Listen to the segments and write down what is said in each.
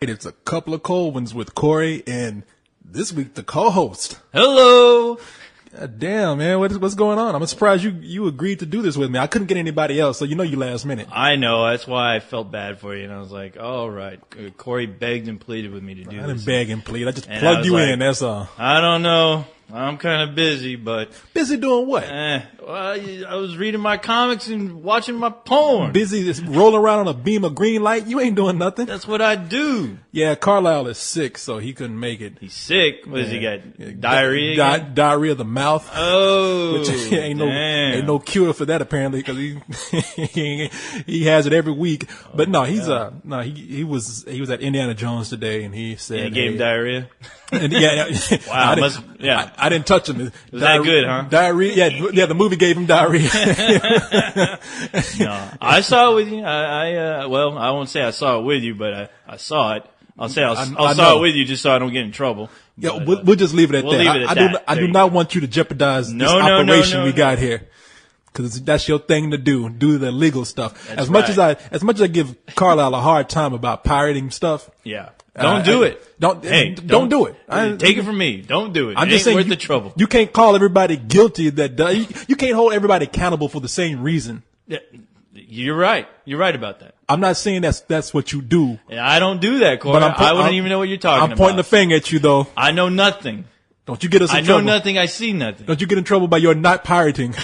It's a couple of cold ones with Corey, and this week the co-host. Hello. God damn, man, what's going on? I'm surprised you agreed to do this with me. I couldn't get anybody else, so you last minute. I know, that's why I felt bad for you, and I was like, all right. Corey begged and pleaded with me to do this. I didn't beg and plead. I just And plugged I was you like, in, that's all. I don't know. I'm kind of busy, but Busy doing what? I was reading my comics and watching my porn. Busy just rolling around on a beam of green light? You ain't doing nothing. That's what I do. Yeah, Carlisle is sick, so he couldn't make it. He's sick. What does he got? Diarrhea again? Diarrhea of the mouth. Oh, Which ain't damn. no cure for that apparently, because he has it every week. But no, he was at Indiana Jones today, and he said And he gave him diarrhea? And yeah, Wow, I didn't touch him. Was that good, huh? Diarrhea, yeah. The movie gave him diarrhea. No, I saw it with you. Well, I won't say I saw it with you, but I saw it. I'll say I saw know. it with you just so I don't get in trouble. Yeah, But, we'll just leave it at we'll that. leave it at that. I do not want you to jeopardize this No, operation we no. got here. Cause that's your thing to do the legal stuff. That's As much right. as I give Carlisle a hard time about pirating stuff. Yeah. Don't do it. Don't do it. Take it from me. Don't do it. I'm It just ain't saying worth the trouble. You can't call everybody guilty you can't hold everybody accountable for the same reason. Yeah, you're right. You're right about that. I'm not saying that's what you do. Yeah, I don't do that, Corey. I wouldn't even know what you're talking about. I'm pointing the finger at you though. I know nothing. Don't you get us in I know trouble. nothing. I see nothing. Don't you get in trouble by your not pirating.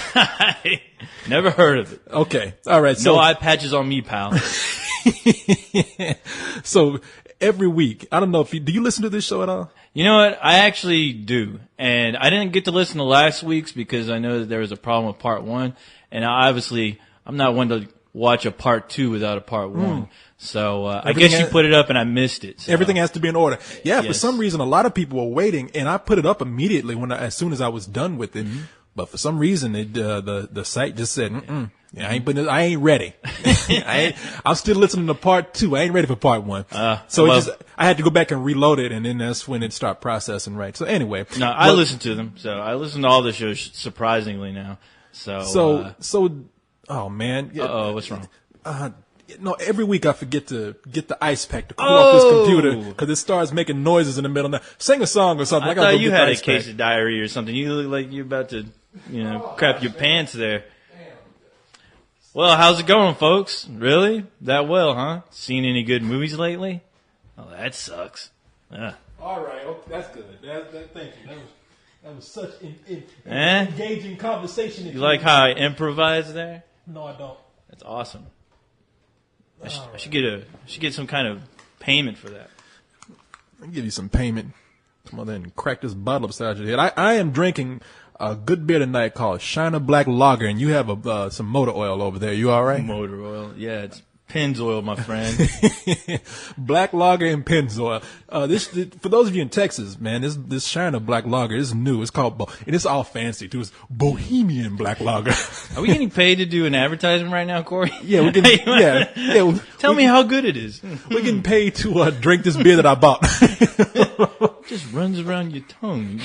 Never heard of it. Okay. All right. So No eye patches on me, pal. So every week, I don't know if do you listen to this show at all? You know what? I actually do. And I didn't get to listen to last week's because I know that there was a problem with part one. And I'm not one to watch a part two without a part one. So I guess you put it up and I missed it. So. Everything has to be in order. Yeah, for Yes. some reason, a lot of people were waiting, and I put it up immediately as soon as I was done with it. Mm-hmm. But for some reason, the site just said, yeah, I ain't ready. I'm still listening to part two. I ain't ready for part one. I had to go back and reload it, and then that's when it started processing right. So anyway. No, I listen to them. So I listen to all the shows surprisingly now. So oh man. Yeah, what's wrong? No, every week I forget to get the ice pack to cool off this computer because it starts making noises in the middle. Now, sing a song or something. I I gotta thought go you get had the a ice case pack. of diarrhea or something. You look like you're about to, crap your pants there. Well, how's it going, folks? Really? That well, huh? Seen any good movies lately? Oh, that sucks. All right, that's good. Thank you. That was such Eh? engaging conversation. You like how I improvised there? No, I don't. That's awesome. I should get some kind of payment for that. I'll give you some payment. Come on, then crack this bottle upside your head. I am drinking a good beer tonight called Shiner Black Lager, and you have some motor oil over there. You all right? Motor oil. Yeah, it's Pennzoil, my friend. Black Lager and Pennzoil. For those of you in Texas, man, this Shiner Black Lager is new. It's called, and it's all fancy too. It's Bohemian Black Lager. Are we getting paid to do an advertisement right now, Corey? Yeah, we're getting, yeah. Tell me how good it is. We're getting paid to drink this beer that I bought. It just runs around your tongue.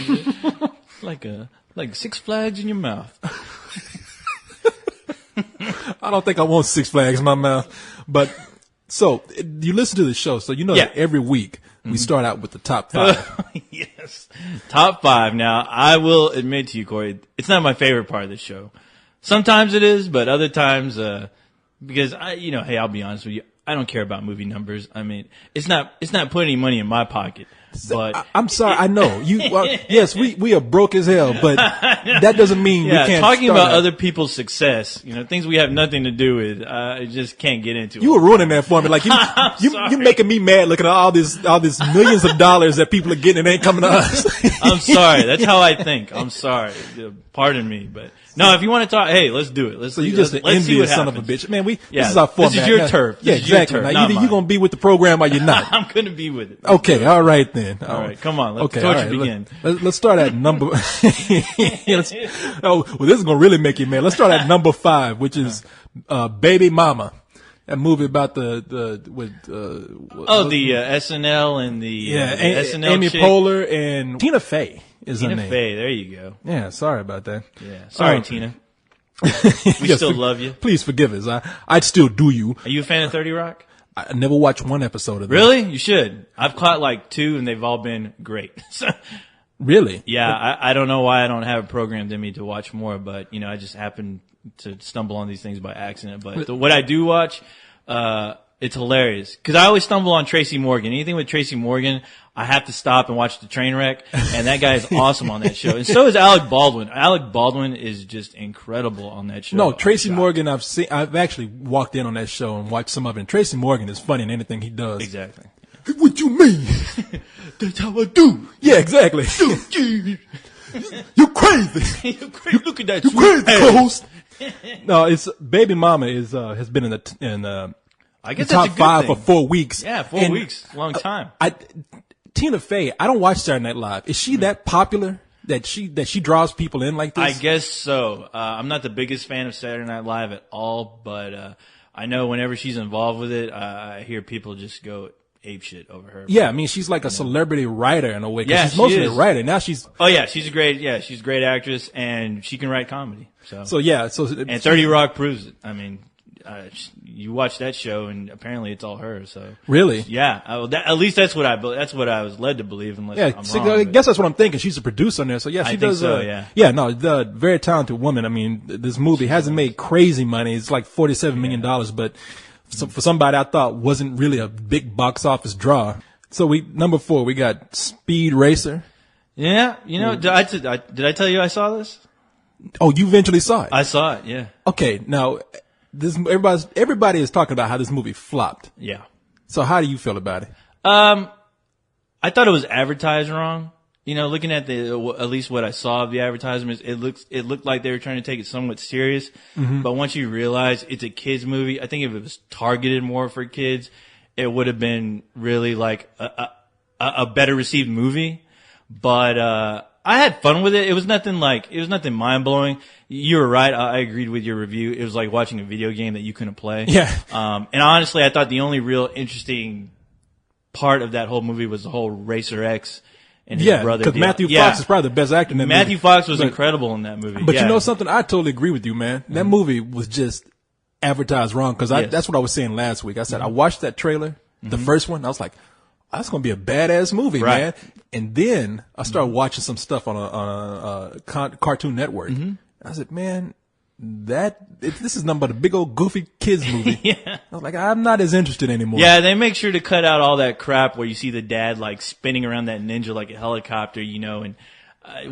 Like Six Flags in your mouth. I don't think I want Six Flags in my mouth. But, so, you listen to the show, so that every week we start out with the top five. Yes. Top five. Now, I will admit to you, Corey, it's not my favorite part of the show. Sometimes it is, but other times, because hey, I'll be honest with you, I don't care about movie numbers. I mean, it's not putting any money in my pocket. But I'm sorry, I know you. Yes, we are broke as hell, but that doesn't mean we can't. Talking about other people's success, things we have nothing to do with, I just can't get into. You were ruining that for me. Like you making me mad looking at all this millions of dollars that people are getting and ain't coming to us. I'm sorry. That's how I think. I'm sorry. Pardon me, but no. If you want to talk, hey, let's do it. So you're just an envious son of a bitch, man. This is our format. This is your turf. Yeah, exactly. Now, either you're gonna be with the program or you're not. I'm gonna be with it. Okay, all right then. All right, come on. Let's torture begin. Let's start at number. This is gonna really make you mad. Let's start at number 5, which is Baby Mama. That movie about the SNL and the SNL Amy chick. Poehler and Tina Fey is her Tina name. Fey, there you go. Yeah, sorry about that. Yeah, sorry, Tina. We still love you. Please forgive us. I'd still do you. Are you a fan of 30 Rock? I never watched one episode of that. Really? You should. I've caught like 2 and they've all been great. Really? Yeah, I don't know why I don't have it programmed in me to watch more, but you know, I just happen to stumble on these things by accident. But what I do watch, it's hilarious. Cause I always stumble on Tracy Morgan. Anything with Tracy Morgan, I have to stop and watch the train wreck. And that guy is awesome on that show. And so is Alec Baldwin. Alec Baldwin is just incredible on that show. No, Tracy Morgan, I've actually walked in on that show and watched some of it. And Tracy Morgan is funny in anything he does. Exactly. What you mean? That's how I do. Yeah, exactly. You crazy. You're crazy. Look at that. You crazy, co-host. No, it's Baby Mama has been in the I guess top that's a good 5 thing. for 4 weeks. Yeah, 4 weeks. Long time. Tina Fey, I don't watch Saturday Night Live. Is she that popular that she draws people in like this? I guess so. I'm not the biggest fan of Saturday Night Live at all, but I know whenever she's involved with it, I hear people just go ape shit over her. Yeah, I mean, she's like a celebrity writer in a way. Yeah, she's mostly she a is. writer. Now she's... Oh yeah, she's a great actress, and she can write comedy. So yeah, and 30 Rock proves it. I mean, you watch that show, and apparently it's all her. So really, yeah. At least that's what I was led to believe. Unless yeah, I'm wrong, I guess that's what I'm thinking. She's a producer on there, so yeah, she does. So, yeah. Yeah, no, the very talented woman. I mean, this movie hasn't made crazy money. It's like $47 million, but for somebody I thought wasn't really a big box office draw. So number 4, we got Speed Racer. Yeah, you know, did I tell you I saw this? Oh, you eventually saw it. I saw it. Yeah. Okay, now everybody is talking about how this movie flopped. Yeah. So how do you feel about it? I thought it was advertised wrong. You know, looking at at least what I saw of the advertisements, it looked like they were trying to take it somewhat serious. Mm-hmm. But once you realize it's a kids movie, I think if it was targeted more for kids, it would have been really like a better received movie. But I had fun with it. It was nothing mind blowing. You were right. I agreed with your review. It was like watching a video game that you couldn't play. Yeah. And honestly, I thought the only real interesting part of that whole movie was the whole Racer X and his brother. Because Matthew Fox is probably the best actor in that movie. Matthew Fox was incredible in that movie. But you know something? I totally agree with you, man. That movie was just advertised wrong. Because that's what I was saying last week. I said, I watched that trailer, the first one. I was like, that's going to be a badass movie, man. And then I started watching some stuff on a Cartoon Network. I said, man, this is nothing but a big old goofy kids movie. I was like, I'm not as interested anymore. Yeah, they make sure to cut out all that crap where you see the dad like spinning around that ninja like a helicopter, you know, and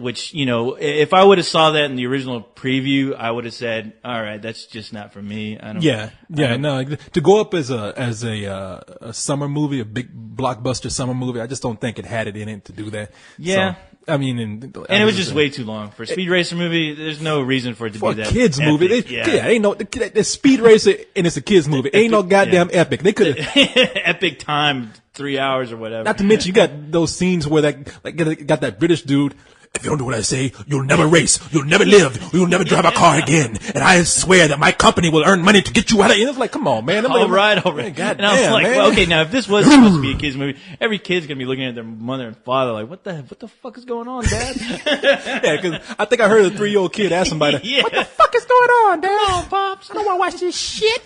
which, you know, if I would have saw that in the original preview, I would have said, all right, that's just not for me. No, to go up as a summer movie, a big blockbuster summer movie, I just don't think it had it in it to do that. Yeah. So, I mean, and it was just way too long for a Speed Racer movie. There's no reason for it to be that. For a kids epic. movie, ain't no the Speed Racer and it's a kids movie. Ain't no goddamn epic. They could have epic time, 3 hours or whatever. Not to mention, you got those scenes where got that British dude. If you don't do what I say, you'll never race, you'll never live, you'll never drive a car again. And I swear that my company will earn money to get you out of here. It's like, come on, man. All right. God and damn, I was like, man. well, okay, now if this was supposed to be a kids movie, every kid's gonna be looking at their mother and father like, what the fuck is going on, Dad? Yeah, because I think I heard a 3-year-old kid ask somebody, what the fuck is going on, Dad? Come on, Pops. I don't want to watch this shit.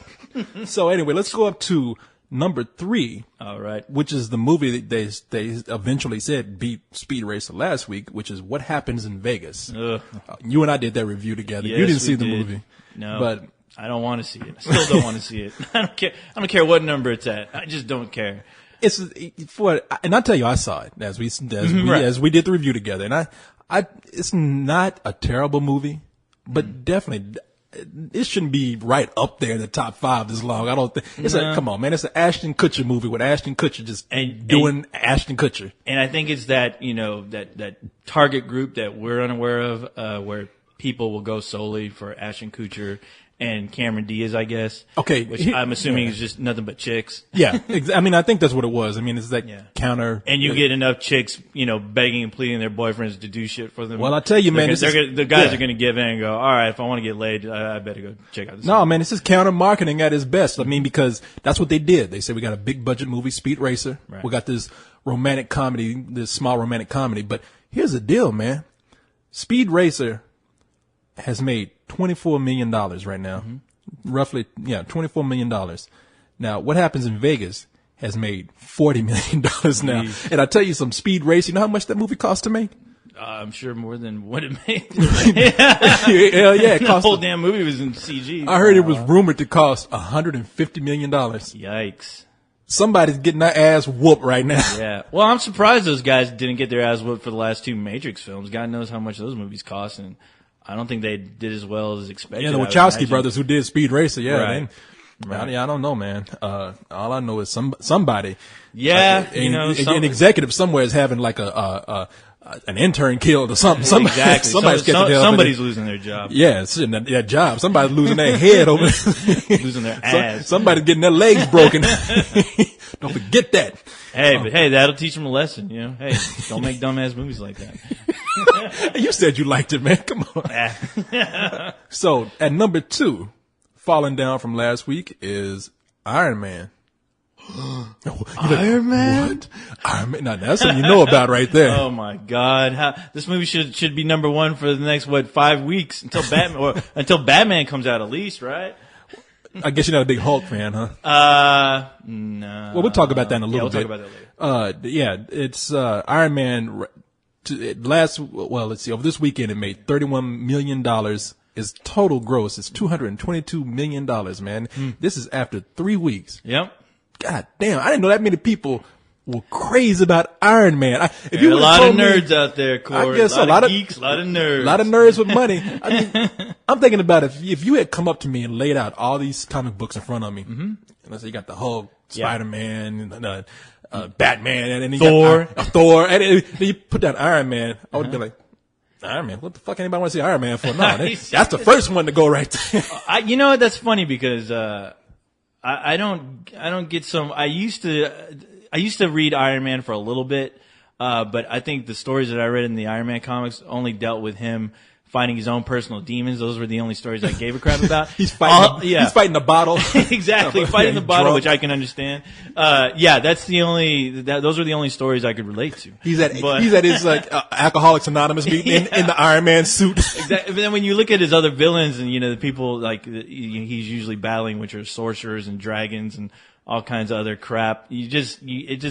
So anyway, let's go up to number 3. All right. Which is the movie that they eventually said beat Speed Racer last week, which is What Happens in Vegas. You and I did that review together. Yes, you didn't see the did. movie. No. But I don't want to see it. I still don't want to see it. I don't care what number it's at. I just don't care. And I'll tell you, I saw it as we did the review together, and it's not a terrible movie, but definitely it shouldn't be right up there in the top 5 this long. I don't think come on, man. It's an Ashton Kutcher movie with Ashton Kutcher just doing Ashton Kutcher. And I think it's that, you know, that target group that we're unaware of, where people will go solely for Ashton Kutcher and Cameron Diaz, I guess. Okay. Which I'm assuming is just nothing but chicks. Yeah. I mean, I think that's what it was. I mean, it's that counter. And you get enough chicks, you know, begging and pleading their boyfriends to do shit for them. Well, I tell you, man, the guys are going to give in and go, all right, if I want to get laid, I better go check out this. No, man, this is counter marketing at its best. I mean, because that's what they did. They said, we got a big budget movie, Speed Racer. Right. We got this romantic comedy, this small romantic comedy. But here's the deal, man. Speed Racer has made $24 million right now. Mm-hmm. Roughly, $24 million. Now, what happens in Vegas has made $40 million now. And I tell you, some Speed Racer, you know how much that movie cost to make? I'm sure more than what it made. Hell yeah, it The cost. whole damn movie was in CG. I heard it was rumored to cost $150 million. Yikes. Somebody's getting their ass whooped right now. Yeah. Well, I'm surprised those guys didn't get their ass whooped for the last 2 Matrix films. God knows how much those movies cost, and I don't think they did as well as expected. Yeah, the Wachowski brothers who did Speed Racer, yeah. Right. I don't know, man. All I know is somebody. Yeah, an executive somewhere is having like an intern killed or something. Exactly. Somebody's losing their job. Yeah, it's in that job. Somebody's losing their head over losing their ass. Somebody's getting their legs broken. Don't forget that. Hey, that'll teach them a lesson, Hey, don't make dumbass movies like that. You said you liked it, man. Come on. So, at number 2, falling down from last week is Iron Man. Iron Man? What? Iron Man? Now, that's something you know about right there. Oh my God. This movie should be number 1 for the next, 5 weeks until Batman comes out at least, right? I guess you're not a big Hulk fan, huh? No. Well, we'll talk about that in a little bit. We'll talk about that later. It's, Iron Man, let's see, over this weekend it made $31 million. His total gross is $222 million, man. This is after 3 weeks. Yep. God damn, I didn't know that many people were crazy about Iron Man. There are a lot of nerds out there, Corey. I guess a lot of geeks, a lot of nerds. A lot of nerds with money. I mean, I'm thinking about if you had come up to me and laid out all these comic books in front of me, and let's say you got the Hulk, Spider-Man, Batman, and then Thor. You got Thor, and then you put down Iron Man, I would be like, Iron Man? What the fuck anybody want to see Iron Man for? No, that's the first one to go right there. You know what? That's funny because I don't get some. I used to read Iron Man for a little bit, but I think the stories that I read in the Iron Man comics only dealt with him fighting his own personal demons. Those were the only stories I gave a crap about. He's fighting the bottle. Exactly, fighting the bottle, which I can understand. That's the only. Those are the only stories I could relate to. He's at his Alcoholics Anonymous meeting in the Iron Man suit. Exactly. But then when you look at his other villains, and the people he's usually battling, which are sorcerers and dragons and all kinds of other crap, it just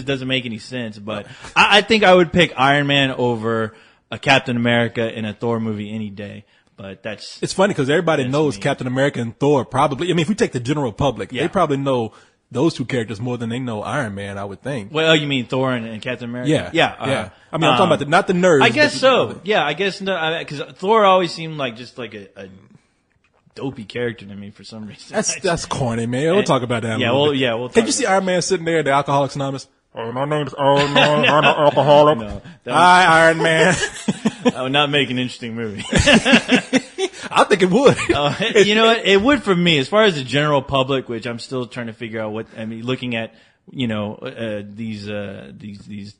doesn't make any sense. But I think I would pick Iron Man over a Captain America in a Thor movie any day. But it's funny because everybody knows Captain America and Thor probably. I mean, if we take the general public, they probably know those two characters more than they know Iron Man, I would think. Well, you mean Thor and Captain America? Yeah. I mean, I'm talking about not the nerds. I guess so. Yeah, I guess no, because Thor always seemed like just like a dopey character to me for some reason. That's corny, man. We'll talk about that. We'll. Can you see Iron Man sitting there at the Alcoholics Anonymous? Oh, my name's Iron Man. I'm an alcoholic. No, Hi, Iron Man. That would not make an interesting movie. I think it would. You know what? It would for me. As far as the general public, which I'm still trying to figure out looking at, these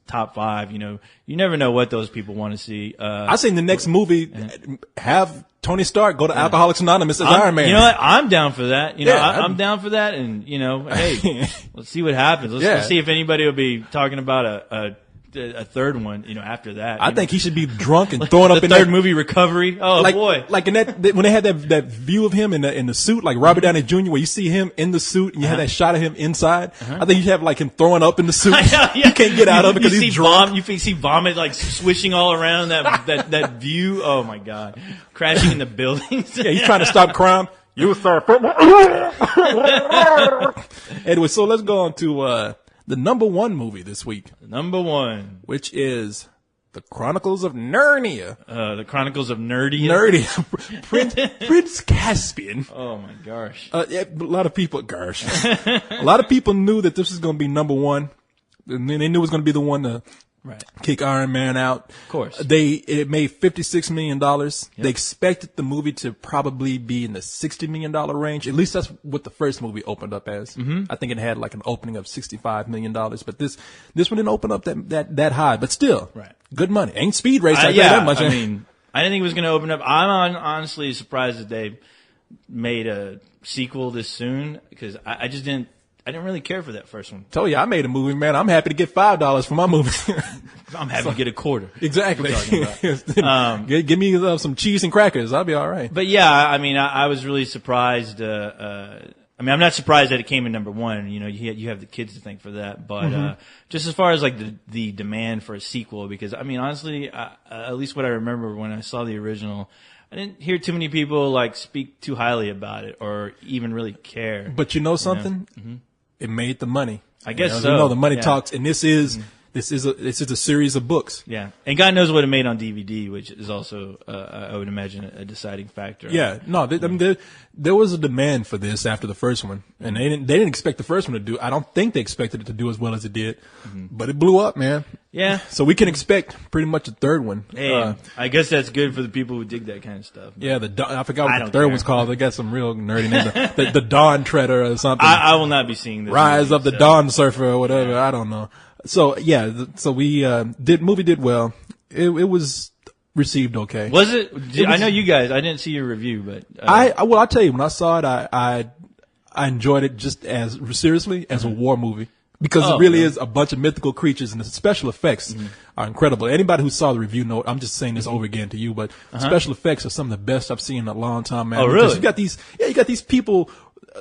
top 5, you never know what those people want to see. I think the next movie have Tony Stark go to Alcoholics Anonymous as Iron Man. You know what? I'm down for that. I'm down for that. And, hey, let's see what happens. Let's see if anybody will be talking about a third one, after that. I think he should be drunk and throwing up in the third movie, Recovery. Oh, boy. Like in when they had that view of him in the suit, like Robert Downey Jr., where you see him in the suit and you have that shot of him inside. I think you have like him throwing up in the suit. You can't get out of it because he's drunk. You see vomit like swishing all around that view. Oh my God. Crashing in the buildings. Yeah, he's trying to stop crime. You start. Anyway, so let's go on to, the number 1 movie this week. Number 1. Which is The Chronicles of Narnia. The Chronicles of Nerdia. Prince Caspian. Oh my gosh. A lot of people knew that this was going to be number 1. And they knew it was going to be the one to kick Iron Man out. Of course. It made $56 million. Yep. They expected the movie to probably be in the $60 million range. At least that's what the first movie opened up as. I think it had like an opening of $65 million. But this one didn't open up that high. But still, good money. Ain't Speed Racer that much. I mean, I didn't think it was going to open up. I'm honestly surprised that they made a sequel this soon because I didn't really care for that first one. Told you, I made a movie, man. I'm happy to get $5 for my movie. I'm happy to get a quarter. Exactly. Give me some cheese and crackers. I'll be all right. But yeah, I mean, I was really surprised. mean, I'm not surprised that it came in number one. You know, you have the kids to thank for that. But just as far as like the demand for a sequel, because I mean, honestly, at least what I remember when I saw the original, I didn't hear too many people like speak too highly about it or even really care. But you know something? It made the money. I guess so. so. You know, the money talks, and this is a series of books. Yeah, and God knows what it made on DVD, which is also, I would imagine, a deciding factor. Yeah, no, I mean, there was a demand for this after the first one, and they didn't expect the first one to do. I don't think they expected it to do as well as it did, but it blew up, man. Yeah. So we can expect pretty much a third one. Hey, I guess that's good for the people who dig that kind of stuff. Yeah, I forgot what the third one's called. They got some real nerdy name, the Dawn Treader or something. I will not be seeing this. Rise of the Dawn Surfer or whatever. Yeah. I don't know. So yeah, so we movie did well. It was received okay. Was it? I know you guys. I didn't see your review, but I'll tell you, when I saw it, I enjoyed it just as seriously as a war movie, because it really is a bunch of mythical creatures, and the special effects are incredible. Anybody who saw the review know, I'm just saying this over again to you, but special effects are some of the best I've seen in a long time, man. Oh, really? You got these people,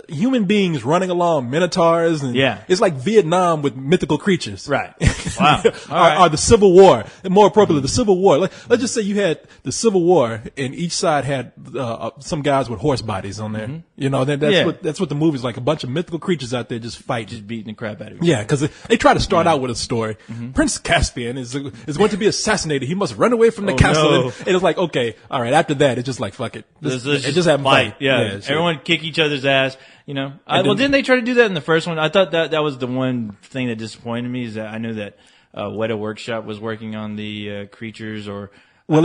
human beings running along, minotaurs, and it's like Vietnam with mythical creatures. Right. Wow. Or the Civil War, and more appropriately, the Civil War. Let's just say you had the Civil War, and each side had some guys with horse bodies on there. You know, that's what the movie's like. A bunch of mythical creatures out there just fighting, just beating the crap out of you. Yeah, because they try to start out with a story. Prince Caspian is going to be assassinated. He must run away from the castle. No. And it's like, okay, all right. After that, it's just like, fuck it. Just have fight. fun. Yeah. Everyone kick each other's ass. You know, well, didn't they try to do that in the first one? I thought that was the one thing that disappointed me, is that I knew that Weta Workshop was working on the creatures, or I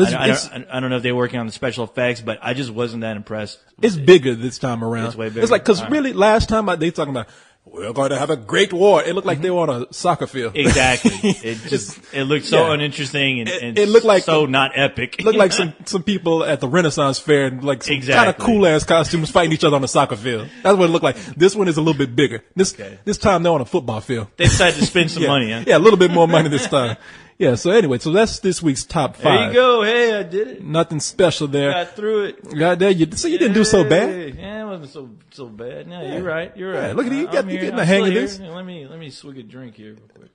don't know if they were working on the special effects, but I just wasn't that impressed. It's bigger this time around. It's way bigger. It's like, because really last time they talking about, we're going to have a great war. It looked like they were on a soccer field. Exactly. It looked so uninteresting and it looked like so not epic. It looked like some people at the Renaissance fair in like some kind of cool ass costumes fighting each other on a soccer field. That's what it looked like. This one is a little bit bigger. This time they're on a football field. They decided to spend some money, huh? Yeah, a little bit more money this time. Yeah, so anyway, so that's this week's top 5. There you go. Hey, I did it. Nothing special there. Got through it. Got there. You didn't do so bad. Yeah, it wasn't so bad. No, you're right. You're right. Look at you. You're getting the hang of this. Let me swig a drink here real quick.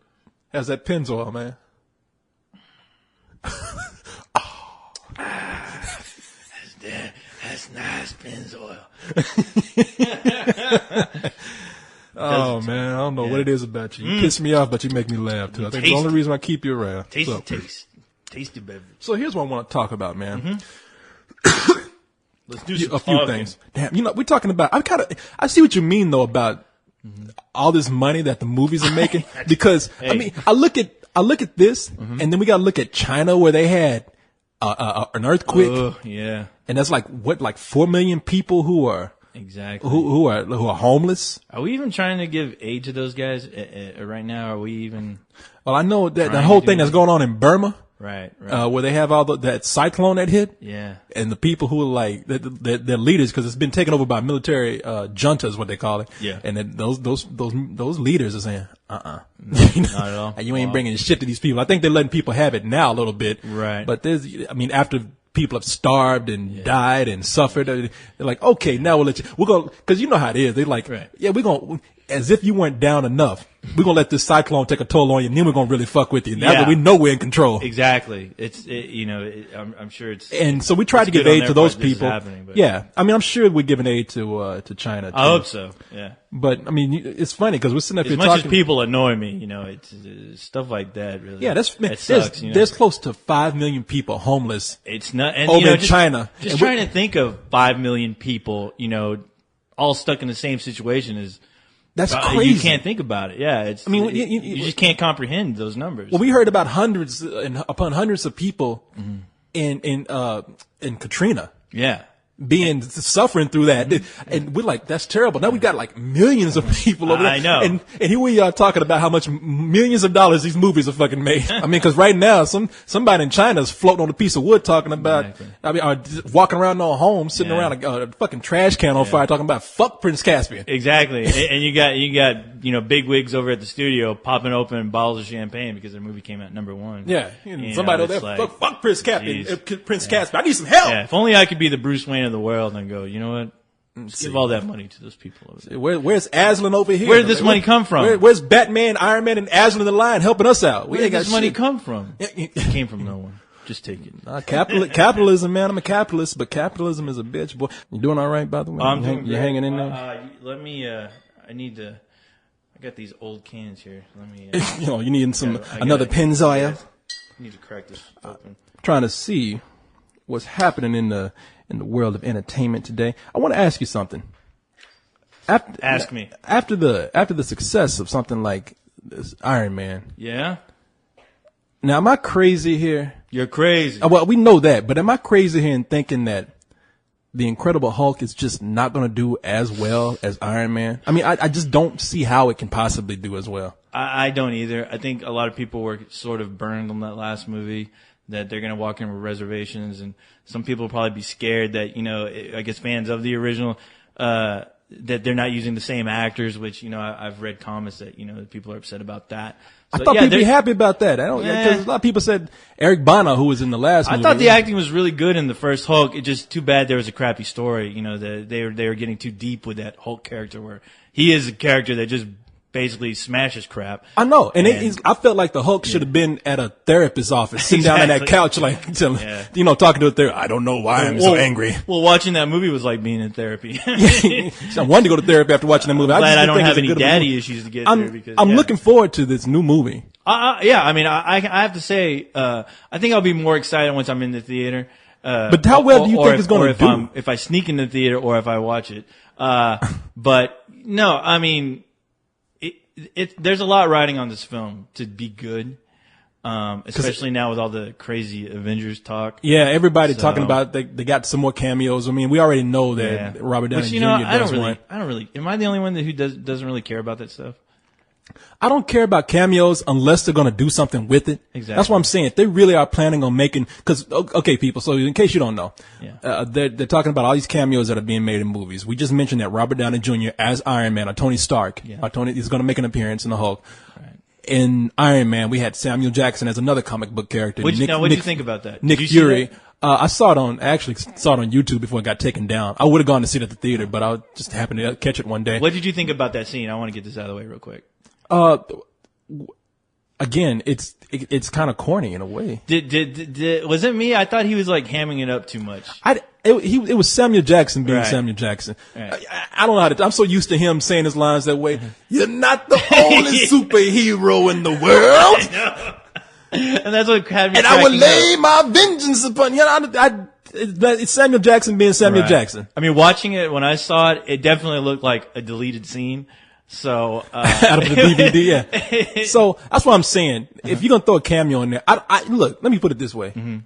How's that Pennzoil, man? That's nice Pennzoil. Oh man, I don't know what it is about you. You piss me off, but you make me laugh too. I think it's the only reason I keep you around. Tasty beverage. So here's what I want to talk about, man. Let's do some a few things. Damn, we're talking about. I see what you mean though about all this money that the movies are making, because I mean, I look at this, and then we got to look at China, where they had an earthquake. Yeah, and that's like 4 million people who are. Exactly. Who are homeless? Are we even trying to give aid to those guys right now? Are we even? Well, I know that the whole thing that's going on in Burma, right. Where they have all that cyclone that hit, and the people who are like they're leaders, because it's been taken over by military juntas, what they call it, and then those leaders are saying, not at all. You ain't bringing shit to these people. I think they're letting people have it now a little bit, right? But after people have starved and died and suffered, they're like, okay, now we'll let you. We're gonna, because you know how it is. They're like, we're gonna, as if you weren't down enough, we're gonna let this cyclone take a toll on you, and then we're gonna really fuck with you. Now that we know we're in control. Exactly. I'm sure it's. And so we tried to give aid to those people. Yeah, I mean, I'm sure we're giving aid to China too. I hope so. Yeah. But I mean, it's funny because we're sitting up here talking. As much as people annoy me, it's stuff like that. Really. Yeah, sucks. There's close to 5 million people homeless. It's not and, over in China. Just trying to think of 5 million people, all stuck in the same situation is. That's crazy. You can't think about it. Yeah, you just can't comprehend those numbers. Well, we heard about hundreds upon hundreds of people in Katrina. Yeah. Being suffering through that, and we're like, that's terrible. Now we got like millions of people over there. I know, and here we are talking about how much millions of dollars these movies are fucking made. I mean, because right now somebody in China is floating on a piece of wood talking about, or walking around no home, sitting around a fucking trash can on fire, talking about fuck Prince Caspian. Exactly, and you got big wigs over at the studio popping open bottles of champagne because their movie came out #1. Yeah, somebody over there, fuck Prince Caspian. Prince Caspian, I need some help. Yeah, if only I could be the Bruce Wayne of the world and go, you know what? Just give all that money to those people over there. Where's Aslan over here? Where did this money come from? Where's Batman, Iron Man, and Aslan the Lion helping us out? Where did this money come from? It came from no one. Just take it. Capitalism, man. I'm a capitalist, but capitalism is a bitch, boy. You doing all right, by the way? You're hanging in there? Let me, I got these old cans here. Let me, you need another Pennzoil? I need to crack this open. Trying to see what's happening in the world of entertainment today. I want to ask you something. Ask me. After the success of something like this Iron Man. Yeah? Now, am I crazy here? You're crazy. Well, we know that, but am I crazy here in thinking that the Incredible Hulk is just not going to do as well as Iron Man? I mean, I just don't see how it can possibly do as well. I don't either. I think a lot of people were sort of burned on that last movie, that they're going to walk in with reservations, and some people will probably be scared that, I guess fans of the original, that they're not using the same actors, which, I've read comments that, people are upset about that. So, I thought people would be happy about that. Because a lot of people said Eric Bana, who was in the last movie. I thought the acting was really good in the first Hulk. It's just too bad there was a crappy story. They were getting too deep with that Hulk character, where he is a character that just basically smashes crap. I know. And I felt like the Hulk should have been at a therapist's office, sitting down on that couch, like, talking to a therapist. I don't know why I'm so angry. Well, watching that movie was like being in therapy. I wanted to go to therapy after watching that movie. I'm glad I don't have any daddy issues to get through. Because I'm looking forward to this new movie. Yeah, I mean, I have to say, I think I'll be more excited once I'm in the theater. But how well do you think it's going to do? If I sneak in the theater or if I watch it. But no, I mean, there's a lot riding on this film to be good. Especially now with all the crazy Avengers talk. Yeah, everybody talking about they got some more cameos. I mean, we already know that Robert Downey Jr. does one. I don't really. Am I the only one who doesn't really care about that stuff? I don't care about cameos unless they're going to do something with it. Exactly. That's what I'm saying. If they really are planning on making, okay, people, so in case you don't know, they're talking about all these cameos that are being made in movies. We just mentioned that Robert Downey Jr. as Iron Man, or Tony Stark, is going to make an appearance in the Hulk. Right. In Iron Man, we had Samuel Jackson as another comic book character. What did you think about that? Nick Fury. I actually saw it on YouTube before it got taken down. I would have gone to see it at the theater, but I just happened to catch it one day. What did you think about that scene? I want to get this out of the way real quick. Again, it's kind of corny in a way. Was it me? I thought he was like hamming it up too much. It was Samuel Jackson being Samuel Jackson. Right. I don't know how to. I'm so used to him saying his lines that way. You're not the only superhero in the world. And that's what had me. And I will lay my vengeance upon you. It's Samuel Jackson being Samuel Jackson. I mean, watching it when I saw it, it definitely looked like a deleted scene. So out of the DVD, yeah. So that's what I'm saying. If you're gonna throw a cameo in there, look. Let me put it this way. Mm-hmm.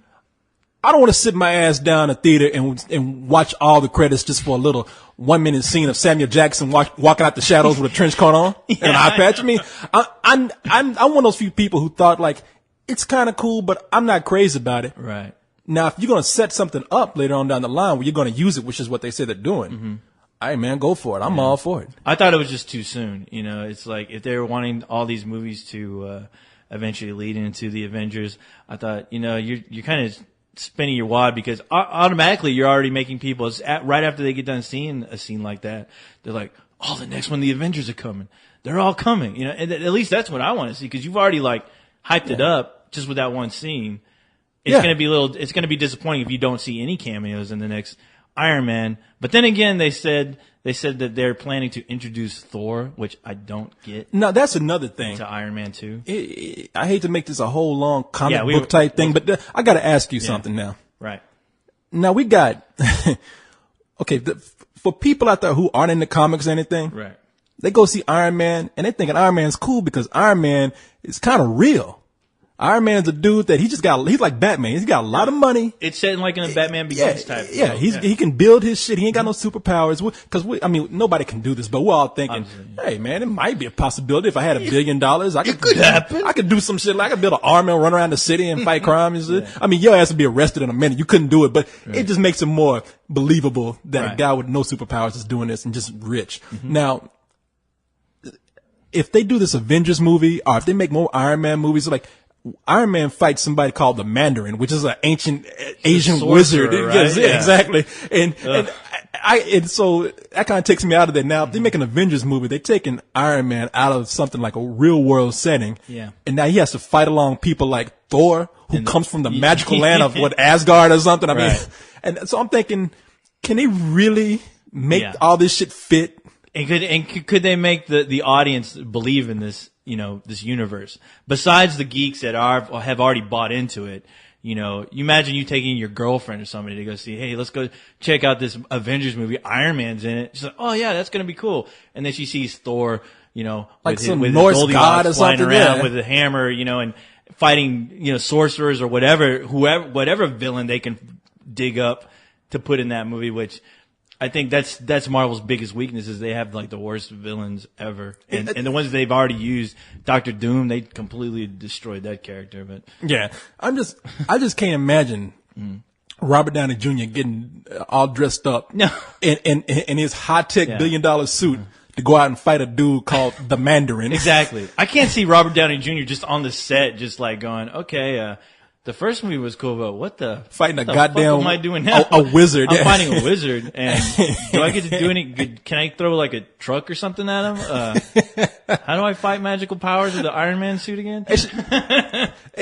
I don't want to sit my ass down in a theater and watch all the credits just for a little 1 minute scene of Samuel Jackson walking out the shadows with a trench coat on and an eye patch. I mean, I'm one of those few people who thought like it's kind of cool, but I'm not crazy about it. Right. Now, if you're gonna set something up later on down the line where you're gonna use it, which is what they say they're doing. Mm-hmm. All right, man, go for it. I'm all for it. I thought it was just too soon. It's like if they were wanting all these movies to eventually lead into the Avengers, I thought, you're kind of spinning your wad because automatically you're already making people, right after they get done seeing a scene like that, they're like, oh, the next one, the Avengers are coming. They're all coming. And at least that's what I want to see because you've already like hyped it up just with that one scene. It's going to be it's going to be disappointing if you don't see any cameos in the next Iron Man. But then again, they said that they're planning to introduce Thor, which I don't get. No, that's another thing. To Iron Man 2. I hate to make this a whole long comic book type thing, but I got to ask you something now. Right. Now we got, okay, for people out there who aren't into comics or anything, right? They go see Iron Man and they're thinking Iron Man's cool because Iron Man is kind of real. Iron Man's a dude that he's like Batman. He's got a lot of money. It's set like in a Batman Begins type. Yeah, he can build his shit. He ain't got no superpowers. Because nobody can do this, but we're all thinking, hey man, it might be a possibility if I had $1 billion. It could happen. I could do some shit. Like I could build an army and run around the city and fight crime and shit. Yeah. Your ass would be arrested in a minute. You couldn't do it, but it just makes it more believable that a guy with no superpowers is doing this and just rich. Mm-hmm. Now, if they do this Avengers movie or if they make more Iron Man movies, like Iron Man fights somebody called the Mandarin, which is an ancient Asian wizard. Right? Yeah, exactly. And And so that kind of takes me out of there. Now, if they make an Avengers movie, they're taking Iron Man out of something like a real world setting. Yeah. And now he has to fight along people like Thor, who comes from the magical land of Asgard or something. I mean, and so I'm thinking, can they really make all this shit fit? And could they make the audience believe in this, this universe? Besides the geeks that have already bought into it, you imagine you taking your girlfriend or somebody to go see, hey, let's go check out this Avengers movie. Iron Man's in it. She's like, oh yeah, that's going to be cool. And then she sees Thor, like with some his Norse Goldilocks god or flying something, around with a hammer, and fighting, sorcerers or whatever villain they can dig up to put in that movie, which I think that's Marvel's biggest weakness is they have like the worst villains ever. And the ones they've already used, Doctor Doom, they completely destroyed that character, but yeah, I just can't imagine Robert Downey Jr. getting all dressed up in his high-tech $1 billion suit to go out and fight a dude called the Mandarin. Exactly. I can't see Robert Downey Jr. just on the set, just like going, okay, the first movie was cool, but what the fighting a fuck goddamn am I doing now? A wizard. I'm fighting a wizard, and do I get to do any? Can I throw like a truck or something at him? How do I fight magical powers with the Iron Man suit again? They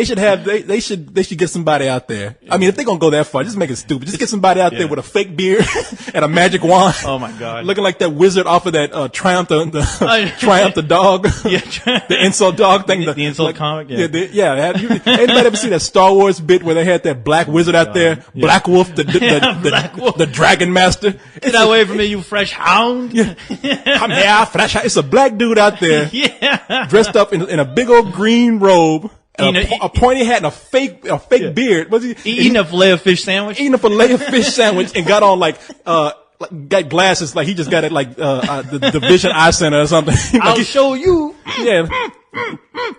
should get somebody out there. I mean, if they're gonna go that far, just make it stupid. Just get somebody out there with a fake beard and a magic wand. Oh my god, looking like that wizard off of that Triumph the dog. Yeah, the insult dog thing. The insult comic. Yeah. Anybody ever seen that Star Wars bit where they had that black wizard out there, Black Wolf, the Dragon Master? Get away from me, you fresh hound! Come here, fresh hound. It's a black dude out there, dressed up in a big old green robe, and a pointy hat and a fake beard. Was he eating a filet of fish sandwich? Eating a filet of fish sandwich and got on got glasses like he just got it like the Vision Eye Center or something. I'll show you. Yeah.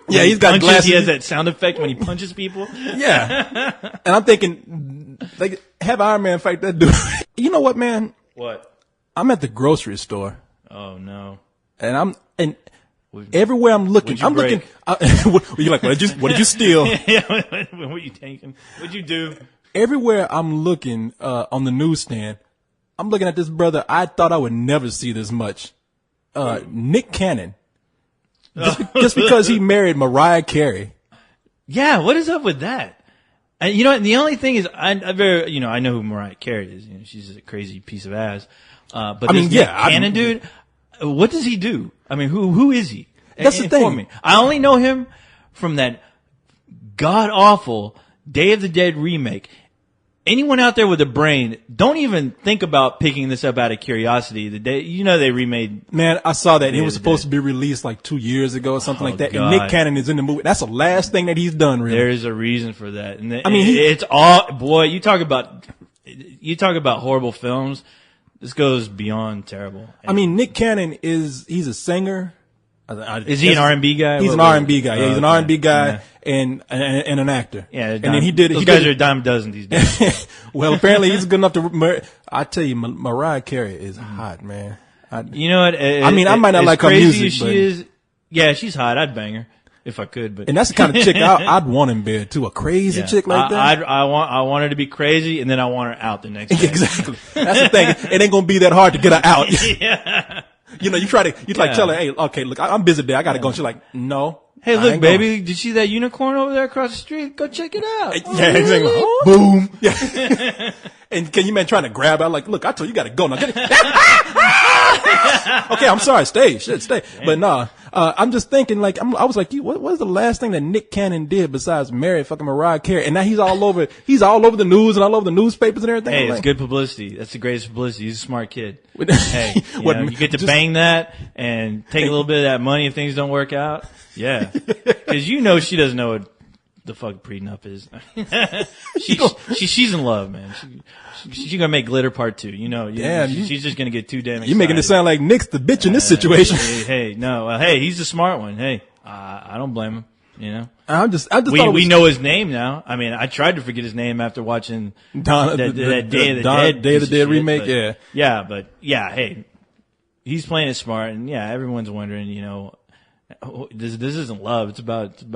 Yeah, he's got glasses. He has that sound effect when he punches people. Yeah. And I'm thinking, like, have Iron Man fight that dude. You know what, man? What? I'm at the grocery store. Oh, no. And everywhere I'm looking, you're like, what did you steal? Yeah, what were you taking? What'd you do? Everywhere I'm looking, on the newsstand, I'm looking at this brother. I thought I would never see this much. Nick Cannon. Just because he married Mariah Carey. Yeah, what is up with that? And the only thing is, I know who Mariah Carey is. She's a crazy piece of ass. But I mean, Nick Cannon dude, what does he do? I mean, who is he? That's the thing. Me. I only know him from that god awful Day of the Dead remake. Anyone out there with a brain, don't even think about picking this up out of curiosity. They remade. Man, I saw that. It was supposed to be released like 2 years ago or something like that. God. And Nick Cannon is in the movie. That's the last thing that he's done, really. There is a reason for that. And it's all, boy, you talk about horrible films. This goes beyond terrible. I mean, Nick Cannon he's a singer. Is he an R&B guy? He's an R&B guy. Yeah, he's an R&B guy and an actor. Yeah, and then those guys are a dime a dozen these days. Well, apparently he's good enough to. I tell you, Mariah Carey is hot, man. You know what? I might not like her music, but yeah, she's hot. I'd bang her if I could. But and that's the kind of chick I'd want in bed too. A crazy chick like that. I want her to be crazy, and then I want her out the next day. Exactly. That's the thing. It ain't gonna be that hard to get her out. Yeah. You tell her, hey, okay, look, I'm busy today. I gotta go. And she's like, no. Hey, look, baby, did you see that unicorn over there across the street? Go check it out. Yeah, exactly. Oh. Boom. Yeah. And can you imagine trying to grab her? Like, look, I told you gotta go now. Get it. Okay, I'm sorry. Stay. Stay. But nah, I'm just thinking like, I was like, what was the last thing that Nick Cannon did besides marry fucking Mariah Carey? And now he's all over the news and all over the newspapers and everything. Hey, it's good publicity. That's the greatest publicity. He's a smart kid. Hey, you get to bang that and take a little bit of that money if things don't work out. Yeah. Cause she doesn't know what the fuck prenup is. She's in love, man. She's gonna make Glitter Part 2. She's just gonna get too damn excited. You're making it sound like Nick's the bitch in this situation. Hey, he's the smart one. Hey, I don't blame him. I just we know his name now. I mean, I tried to forget his name after watching that Day of the Dead remake. But hey, he's playing it smart, and everyone's wondering, this isn't love. It's about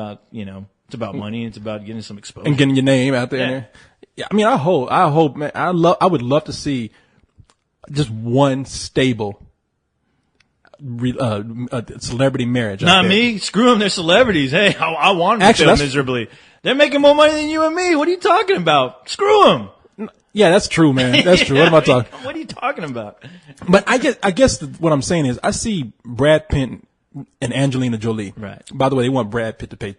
money. It's about getting some exposure and getting your name out there. Yeah, I mean, I hope, man. I would love to see just one stable celebrity marriage. Not me. Screw them. They're celebrities. Hey, I want them to fail miserably. They're making more money than you and me. What are you talking about? Screw them. Yeah, that's true, man. That's true. What am I talking? What are you talking about? But I guess what I'm saying is I see Brad Pitt and Angelina Jolie. Right. By the way, they want Brad Pitt to pay.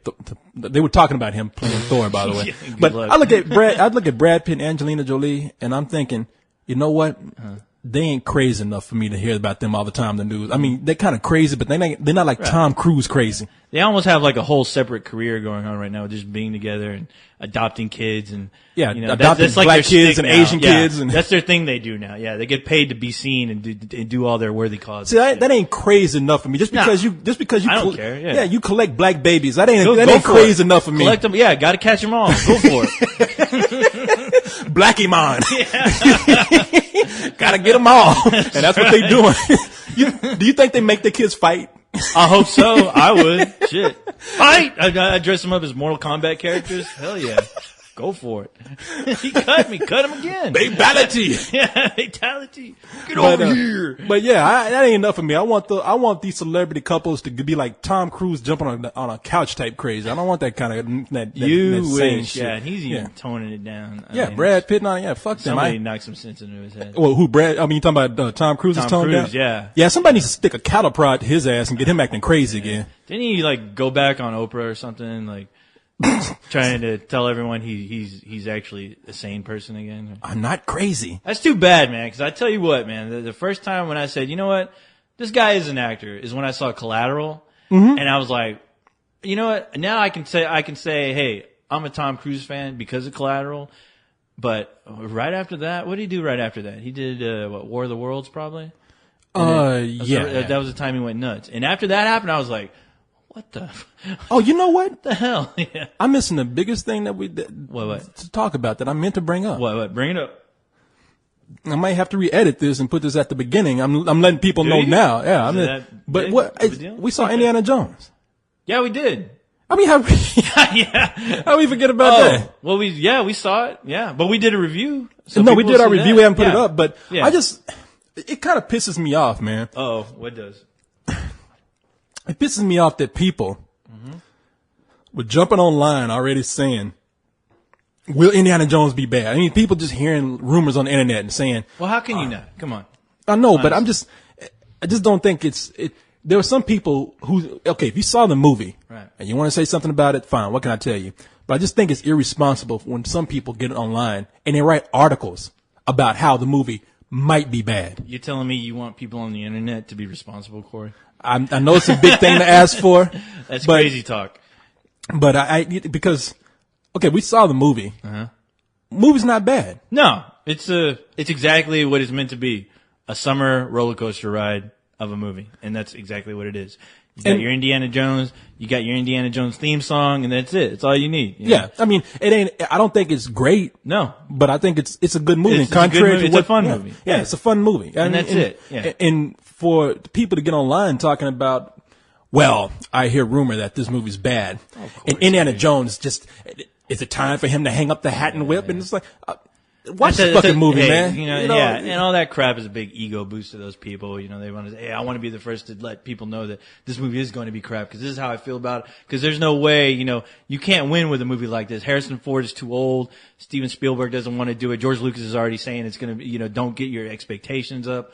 They were talking about him playing Thor, by the way. Yeah, but luck. I look at Brad Pitt and Angelina Jolie, and I'm thinking, you know what? They ain't crazy enough for me to hear about them all the time in the news. I mean, they're kind of crazy, but they're not like Tom Cruise crazy. They almost have like a whole separate career going on right now, just being together and adopting kids and adopting that's like black kids and now. Asian kids, and that's their thing they do now. Yeah, they get paid to be seen and do all their worthy causes. See, that ain't crazy enough for me. Just because you I don't care. Yeah. you collect black babies. That ain't crazy enough for me. Collect them. Yeah, got to catch them all. Go for it. Blackie Mon. Gotta get them all, and that's what they doing. Do you think they make their kids fight? I hope so. I would. Shit. Fight! I dress them up as Mortal Kombat characters. Hell yeah. Go for it. He cut me. Cut him again. Fatality. Yeah, fatality. Get over here. But yeah, that ain't enough for me. I want these celebrity couples to be like Tom Cruise jumping on a couch type crazy. I don't want that kind of that wish. shit. Yeah, and he's even toning it down. I mean, Brad Pitt on. Yeah, fuck them. Somebody knocked some sense into his head. Well, who Brad? I mean, you talking about Tom Cruise? Tom toned Cruise, down? yeah. Yeah, somebody needs to stick a cattle prod to his ass and get him acting crazy again. Didn't he like go back on Oprah or something like? Trying to tell everyone he's actually a sane person again. I'm not crazy. That's too bad, man. Because I tell you what, man, the first time when I said, you know what, this guy is an actor, is when I saw Collateral, and I was like, you know what? Now I can say, hey, I'm a Tom Cruise fan because of Collateral. But right after that, what did he do? Right after that, he did War of the Worlds, probably. Yeah, that was the time he went nuts. And after that happened, I was like, what the? Oh, you know what? The hell? Yeah. I'm missing the biggest thing that What? to talk about that I meant to bring up. What? Bring it up. I might have to re-edit this and put this at the beginning. I'm letting people know now. Yeah, but what? We saw Indiana Jones. Yeah, we did. I mean, how we forget about that? Well, we saw it. Yeah, but we did a review. So no, we did our review. We haven't put it up, but yeah. It kind of pisses me off, man. Oh, what does? It pisses me off that people were jumping online already saying, will Indiana Jones be bad? I mean, people just hearing rumors on the internet and saying, well, how can you not? Come on. I know, but I just don't think there were some people who, okay, if you saw the movie and you want to say something about it, fine. What can I tell you? But I just think it's irresponsible when some people get online and they write articles about how the movie might be bad. You're telling me you want people on the internet to be responsible, Corey? I know it's a big thing to ask for. That's crazy talk. But because, okay, we saw the movie. Movie's not bad. No, it's exactly what it's meant to be. A summer roller coaster ride of a movie. And that's exactly what it is. You got your Indiana Jones, you got your Indiana Jones theme song, and that's it. It's all you need. You know? Yeah. I mean, I don't think it's great. No. But I think it's a good movie. It's a good movie. It's a fun movie. Yeah, it's a fun movie. And that's it. Yeah. And for people to get online talking about, well, I hear rumor that this movie's bad. And Indiana Jones is it time for him to hang up the hat and whip? And it's like, watch the fucking movie, man. Yeah, and all that crap is a big ego boost to those people. You know, they want to say, hey, I want to be the first to let people know that this movie is going to be crap because this is how I feel about it. Because there's no way, you can't win with a movie like this. Harrison Ford is too old. Steven Spielberg doesn't want to do it. George Lucas is already saying it's going to be, don't get your expectations up.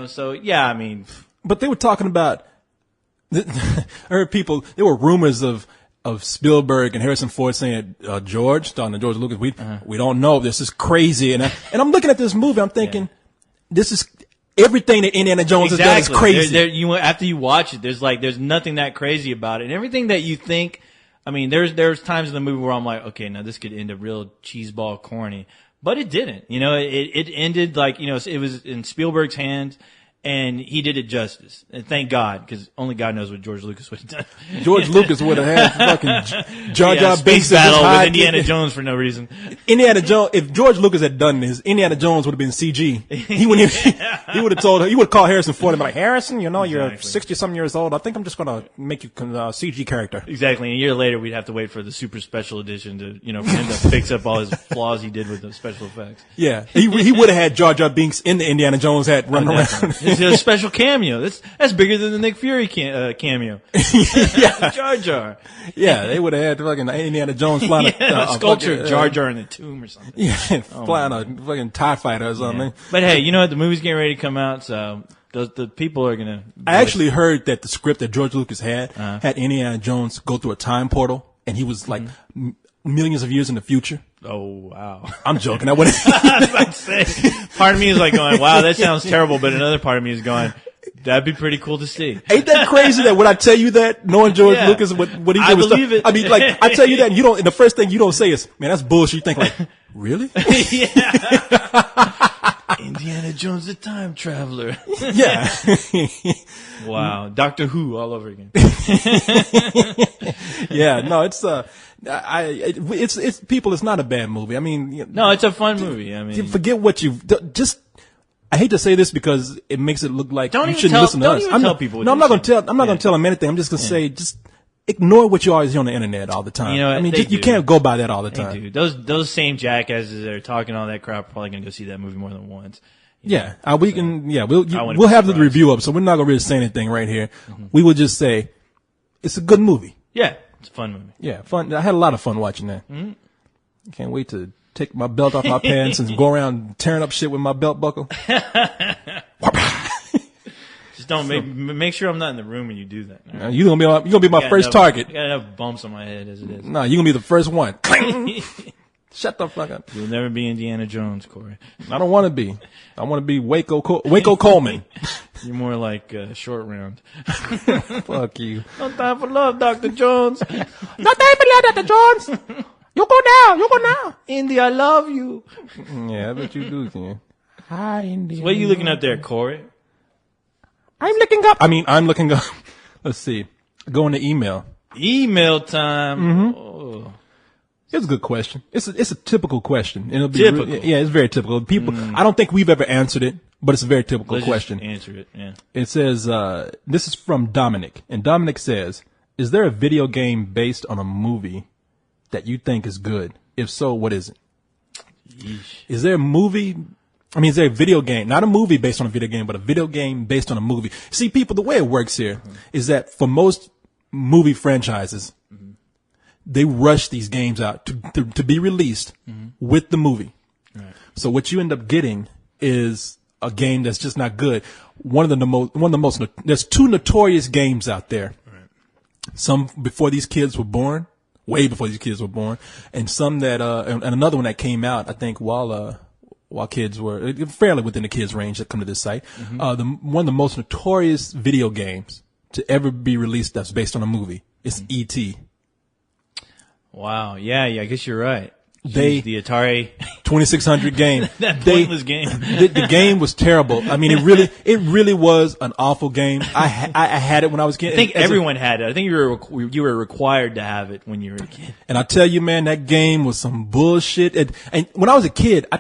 So yeah, I mean. But they were talking about, I heard people, there were rumors of Spielberg and Harrison Ford saying, George, talking to George Lucas, we don't know. This is crazy. And I'm looking at this movie, I'm thinking, this is everything that Indiana Jones has done is crazy. After you watch it, there's nothing that crazy about it. And everything that you think, I mean, there's times in the movie where I'm like, okay, now this could end up real cheeseball corny. But it didn't. It ended like, it was in Spielberg's hands. And he did it justice. And thank God, because only God knows what George Lucas would have done. George Lucas would have had fucking Jar Jar Binks space battle with Indiana Jones for no reason. Indiana Jones, if George Lucas had done this, Indiana Jones would have been CG. He wouldn't even, he would have told her, he would have called Harrison Ford and be like, Harrison, you know, you're 60-something years old. I think I'm just going to make you a CG character. Exactly. And a year later, we'd have to wait for the super special edition to, you know, for him to fix up all his flaws he did with the special effects. Yeah. He would have had Jar Jar Binks in the Indiana Jones hat running around. It's a special cameo. That's bigger than the Nick Fury cameo. Yeah. Jar Jar. Yeah, they would have had fucking Indiana Jones flying a sculpture of Jar Jar in the tomb or something. Yeah, flying a fucking TIE fighter or something. Yeah. But hey, you know what? The movie's getting ready to come out, so the people are gonna. I actually heard that the script that George Lucas had Indiana Jones go through a time portal, and he was like millions of years in the future. Oh wow! I'm joking. I wouldn't. I was about to say, part of me is like going, "Wow, that sounds terrible," but another part of me is going, "That'd be pretty cool to see." Ain't that crazy that when I tell you that, knowing George Lucas, what he did I believe it. I mean, like, I tell you that, and you don't, and the first thing you don't say is, "Man, that's bullshit." You think like, "Really?" Yeah. Indiana Jones, the time traveler. Yeah. Wow, Doctor Who all over again. Yeah, no, it's people. It's not a bad movie. I mean, no, it's a fun movie. I mean, forget what you've just. I hate to say this because it makes it look like you shouldn't listen to us. I'm not going to tell. I'm not going to tell them anything. I'm just going to say, just ignore what you always hear on the internet all the time. You know, I mean, you can't go by that all the time. They do. Those same jackasses that are talking all that crap are probably going to go see that movie more than once. Yeah, we'll have the review up, so we're not going to really say anything right here. Mm-hmm. We will just say it's a good movie. Yeah, it's a fun movie. Yeah, fun. I had a lot of fun watching that. Mm-hmm. Can't wait to take my belt off my pants and go around tearing up shit with my belt buckle. Just don't make sure I'm not in the room when you do that. Right? You're gonna be my first target. I got enough bumps on my head as it is. No, you're gonna be the first one. Shut the fuck up. You'll never be Indiana Jones, Corey. I don't want to be. I want to be Waco Coleman. You're more like Short Round. Fuck you. No time for love, Dr. Jones. No time for love, Dr. Jones. You go now. Indy, I love you. Yeah, I bet you do, Ken. Hi, Indy. So what are you looking up there, Corey? I'm looking up. Let's see. Go into email. Email time. Mm-hmm. Oh. It's a good question. It's a typical question. It'll be typical. It's very typical. People, I don't think we've ever answered it, but it's a very typical question. Just answer it. Yeah. It says, this is from Dominic, and Dominic says, "Is there a video game based on a movie that you think is good? If so, what is it?" Yeesh. Is there a movie? I mean, is there a video game, not a movie based on a video game, but a video game based on a movie? See, people, the way it works here is that for most movie franchises, they rush these games out to be released with the movie. Right. So what you end up getting is a game that's just not good. One of the most, there's two notorious games out there. Right. Some before these kids were born, way before these kids were born, and some that, and another one that came out, I think, while kids were fairly within the kids' range that come to this site. One of the most notorious video games to ever be released that's based on a movie is E.T. Wow. Yeah, I guess you're right. The Atari 2600 game. That pointless game. The game was terrible. I mean, it really was an awful game. I had it when I was a kid. I think everyone had it. I think you were required to have it when you were a kid. And I tell you, man, that game was some bullshit. And when I was a kid, I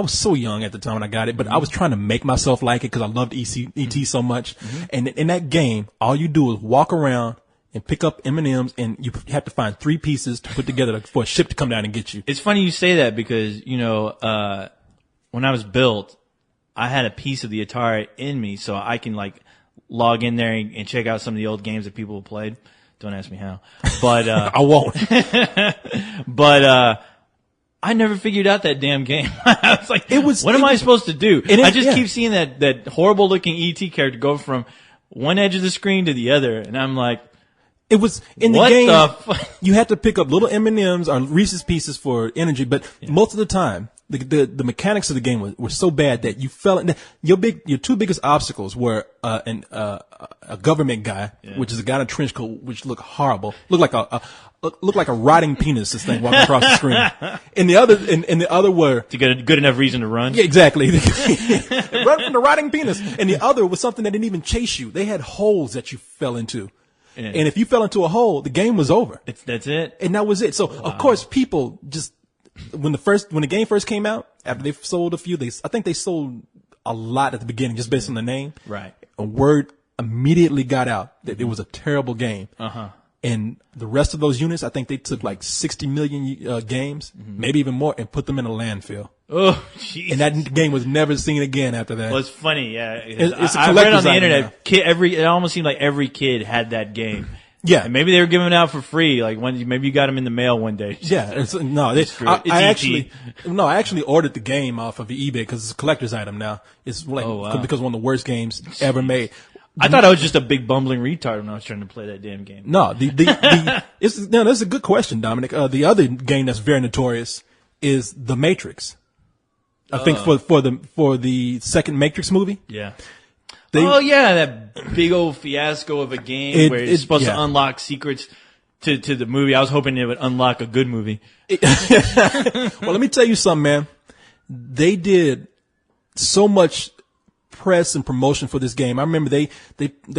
was so young at the time when I got it, but I was trying to make myself like it because I loved E.T. so much. And in that game, all you do is walk around and pick up M&Ms, and you have to find 3 pieces to put together for a ship to come down and get you. It's funny you say that because, when I was built, I had a piece of the Atari in me, so I can log in there and check out some of the old games that people have played. Don't ask me how, but I won't. But I never figured out that damn game. I was like, what am I supposed to do? I just keep seeing that horrible looking ET character go from one edge of the screen to the other, and I'm like, it was in the game. You had to pick up little M&Ms or Reese's Pieces for energy, but most of the time, the mechanics of the game were so bad that you fell in. Your 2 biggest obstacles were a government guy, which is a guy in a trench coat, which looked horrible, looked like looked like a rotting penis. This thing walking across the screen, and the other were to get a good enough reason to run. Yeah, exactly. Run from the rotting penis, and the other was something that didn't even chase you. They had holes that you fell into, and if you fell into a hole, the game was over. That's it, and that was it. So of course, people just when the game first came out, after they sold a few, I think they sold a lot at the beginning just based on the name. Right. A word immediately got out that it was a terrible game. And the rest of those units, I think they took like 60 million games, maybe even more, and put them in a landfill. Oh, jeez. And that game was never seen again after that. Well, it's funny, yeah. It's a I read on collector's the item internet, now. it almost seemed like every kid had that game. Yeah. And maybe they were giving it out for free. Like maybe you got them in the mail one day. Yeah. I actually ordered the game off of eBay because it's a collector's item now. It's like, because one of the worst games ever made. I thought I was just a big bumbling retard when I was trying to play that damn game. No, that's a good question, Dominic. The other game that's very notorious is The Matrix. I think for the second Matrix movie. Yeah. That big old fiasco of a game where it's supposed to unlock secrets to the movie. I was hoping it would unlock a good movie. Well, let me tell you something, man. They did so much press and promotion for this game. I remember they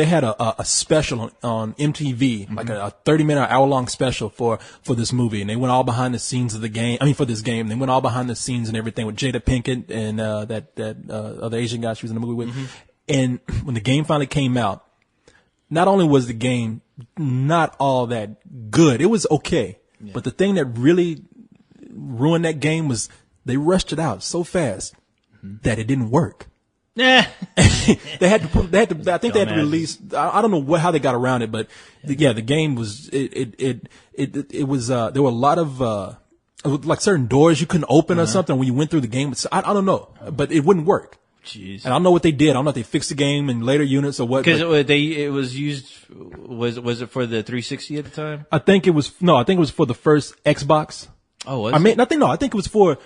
had a special on MTV, like a 30-minute, hour-long special for this movie, and they went all behind the scenes of the game. I mean, for this game, they went all behind the scenes and everything with Jada Pinkett and that other Asian guy she was in the movie with. And when the game finally came out, not only was the game not all that good, it was okay. Yeah. But the thing that really ruined that game was they rushed it out so fast that it didn't work. Yeah. I think they had to release, I don't know how they got around it, but the game was, it was, there were a lot of, like certain doors you couldn't open or something when you went through the game. I don't know, but it wouldn't work. Jeez. And I don't know what they did. I don't know if they fixed the game in later units or what. Because it was used, was it for the 360 at the time? I think it was for the first Xbox. Oh, was it? I think it was for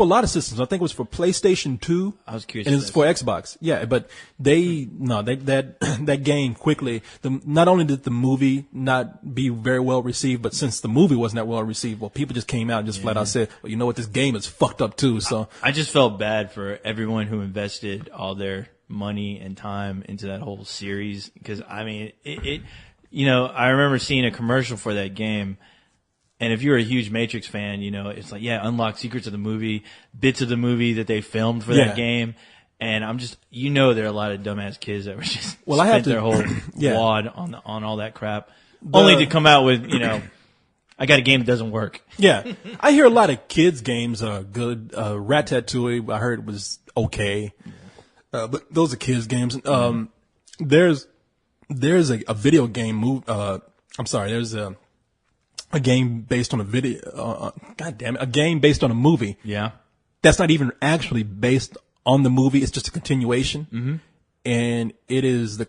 a lot of systems. I think it was for PlayStation 2. I was curious. And it's for Xbox. Yeah, but that game quickly, not only did the movie not be very well received, but since the movie wasn't that well received, well, people just came out and just flat out said, well, you know what, this game is fucked up too, so. I just felt bad for everyone who invested all their money and time into that whole series, because, I mean, I remember seeing a commercial for that game. And if you're a huge Matrix fan, it's like, unlock secrets of the movie, bits of the movie that they filmed for that game. And I'm just, there are a lot of dumbass kids that were just spent their whole wad on all that crap. Only to come out with, I got a game that doesn't work. Yeah. I hear a lot of kids' games are good. Ratatouille, I heard was okay. But those are kids' games. There's a video game there's a game based on a video, a game based on a movie. Yeah. That's not even actually based on the movie. It's just a continuation. Mm-hmm. And it is the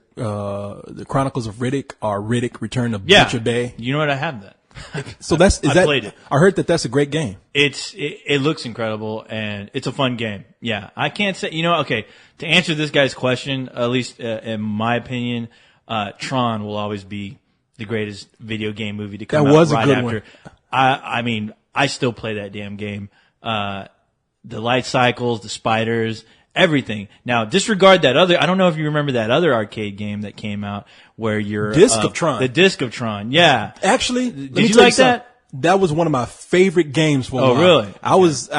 Chronicles of Riddick, or Riddick Return to Butcher Bay. You know what? I have that. So I played it. I heard that's a great game. It looks incredible, and it's a fun game. Yeah. I can't say, okay, to answer this guy's question, at least in my opinion, Tron will always be the greatest video game movie to come out right after. I mean, I still play that damn game. The light cycles, the spiders, everything. Now, disregard that other, I don't know if you remember that other arcade game that came out where you're... Disc of Tron. The Disc of Tron, yeah. Actually, did you like that? That was one of my favorite games for a while. Oh, really? I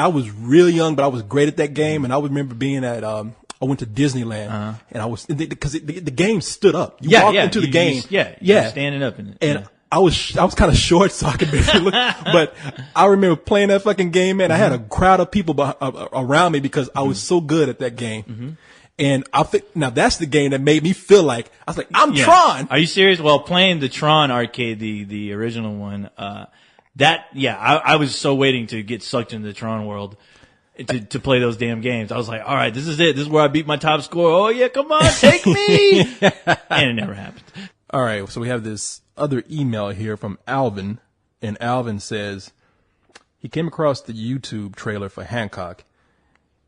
was really young, but I was great at that game, and I remember being at, I went to Disneyland, and because the game stood up. You walked into the game. You're standing up in it. And I was kind of short, so I could barely look. But I remember playing that fucking game, man. I had a crowd of people around me because I was so good at that game. Mm-hmm. And I think now that's the game that made me feel like I was like, I'm Tron. Are you serious? Well, playing the Tron arcade, the original one, I was so waiting to get sucked into the Tron world. To play those damn games. I was like, all right, this is it. This is where I beat my top score. Oh yeah, come on, take me. And it never happened. All right. So we have this other email here from Alvin, and Alvin says he came across the YouTube trailer for Hancock,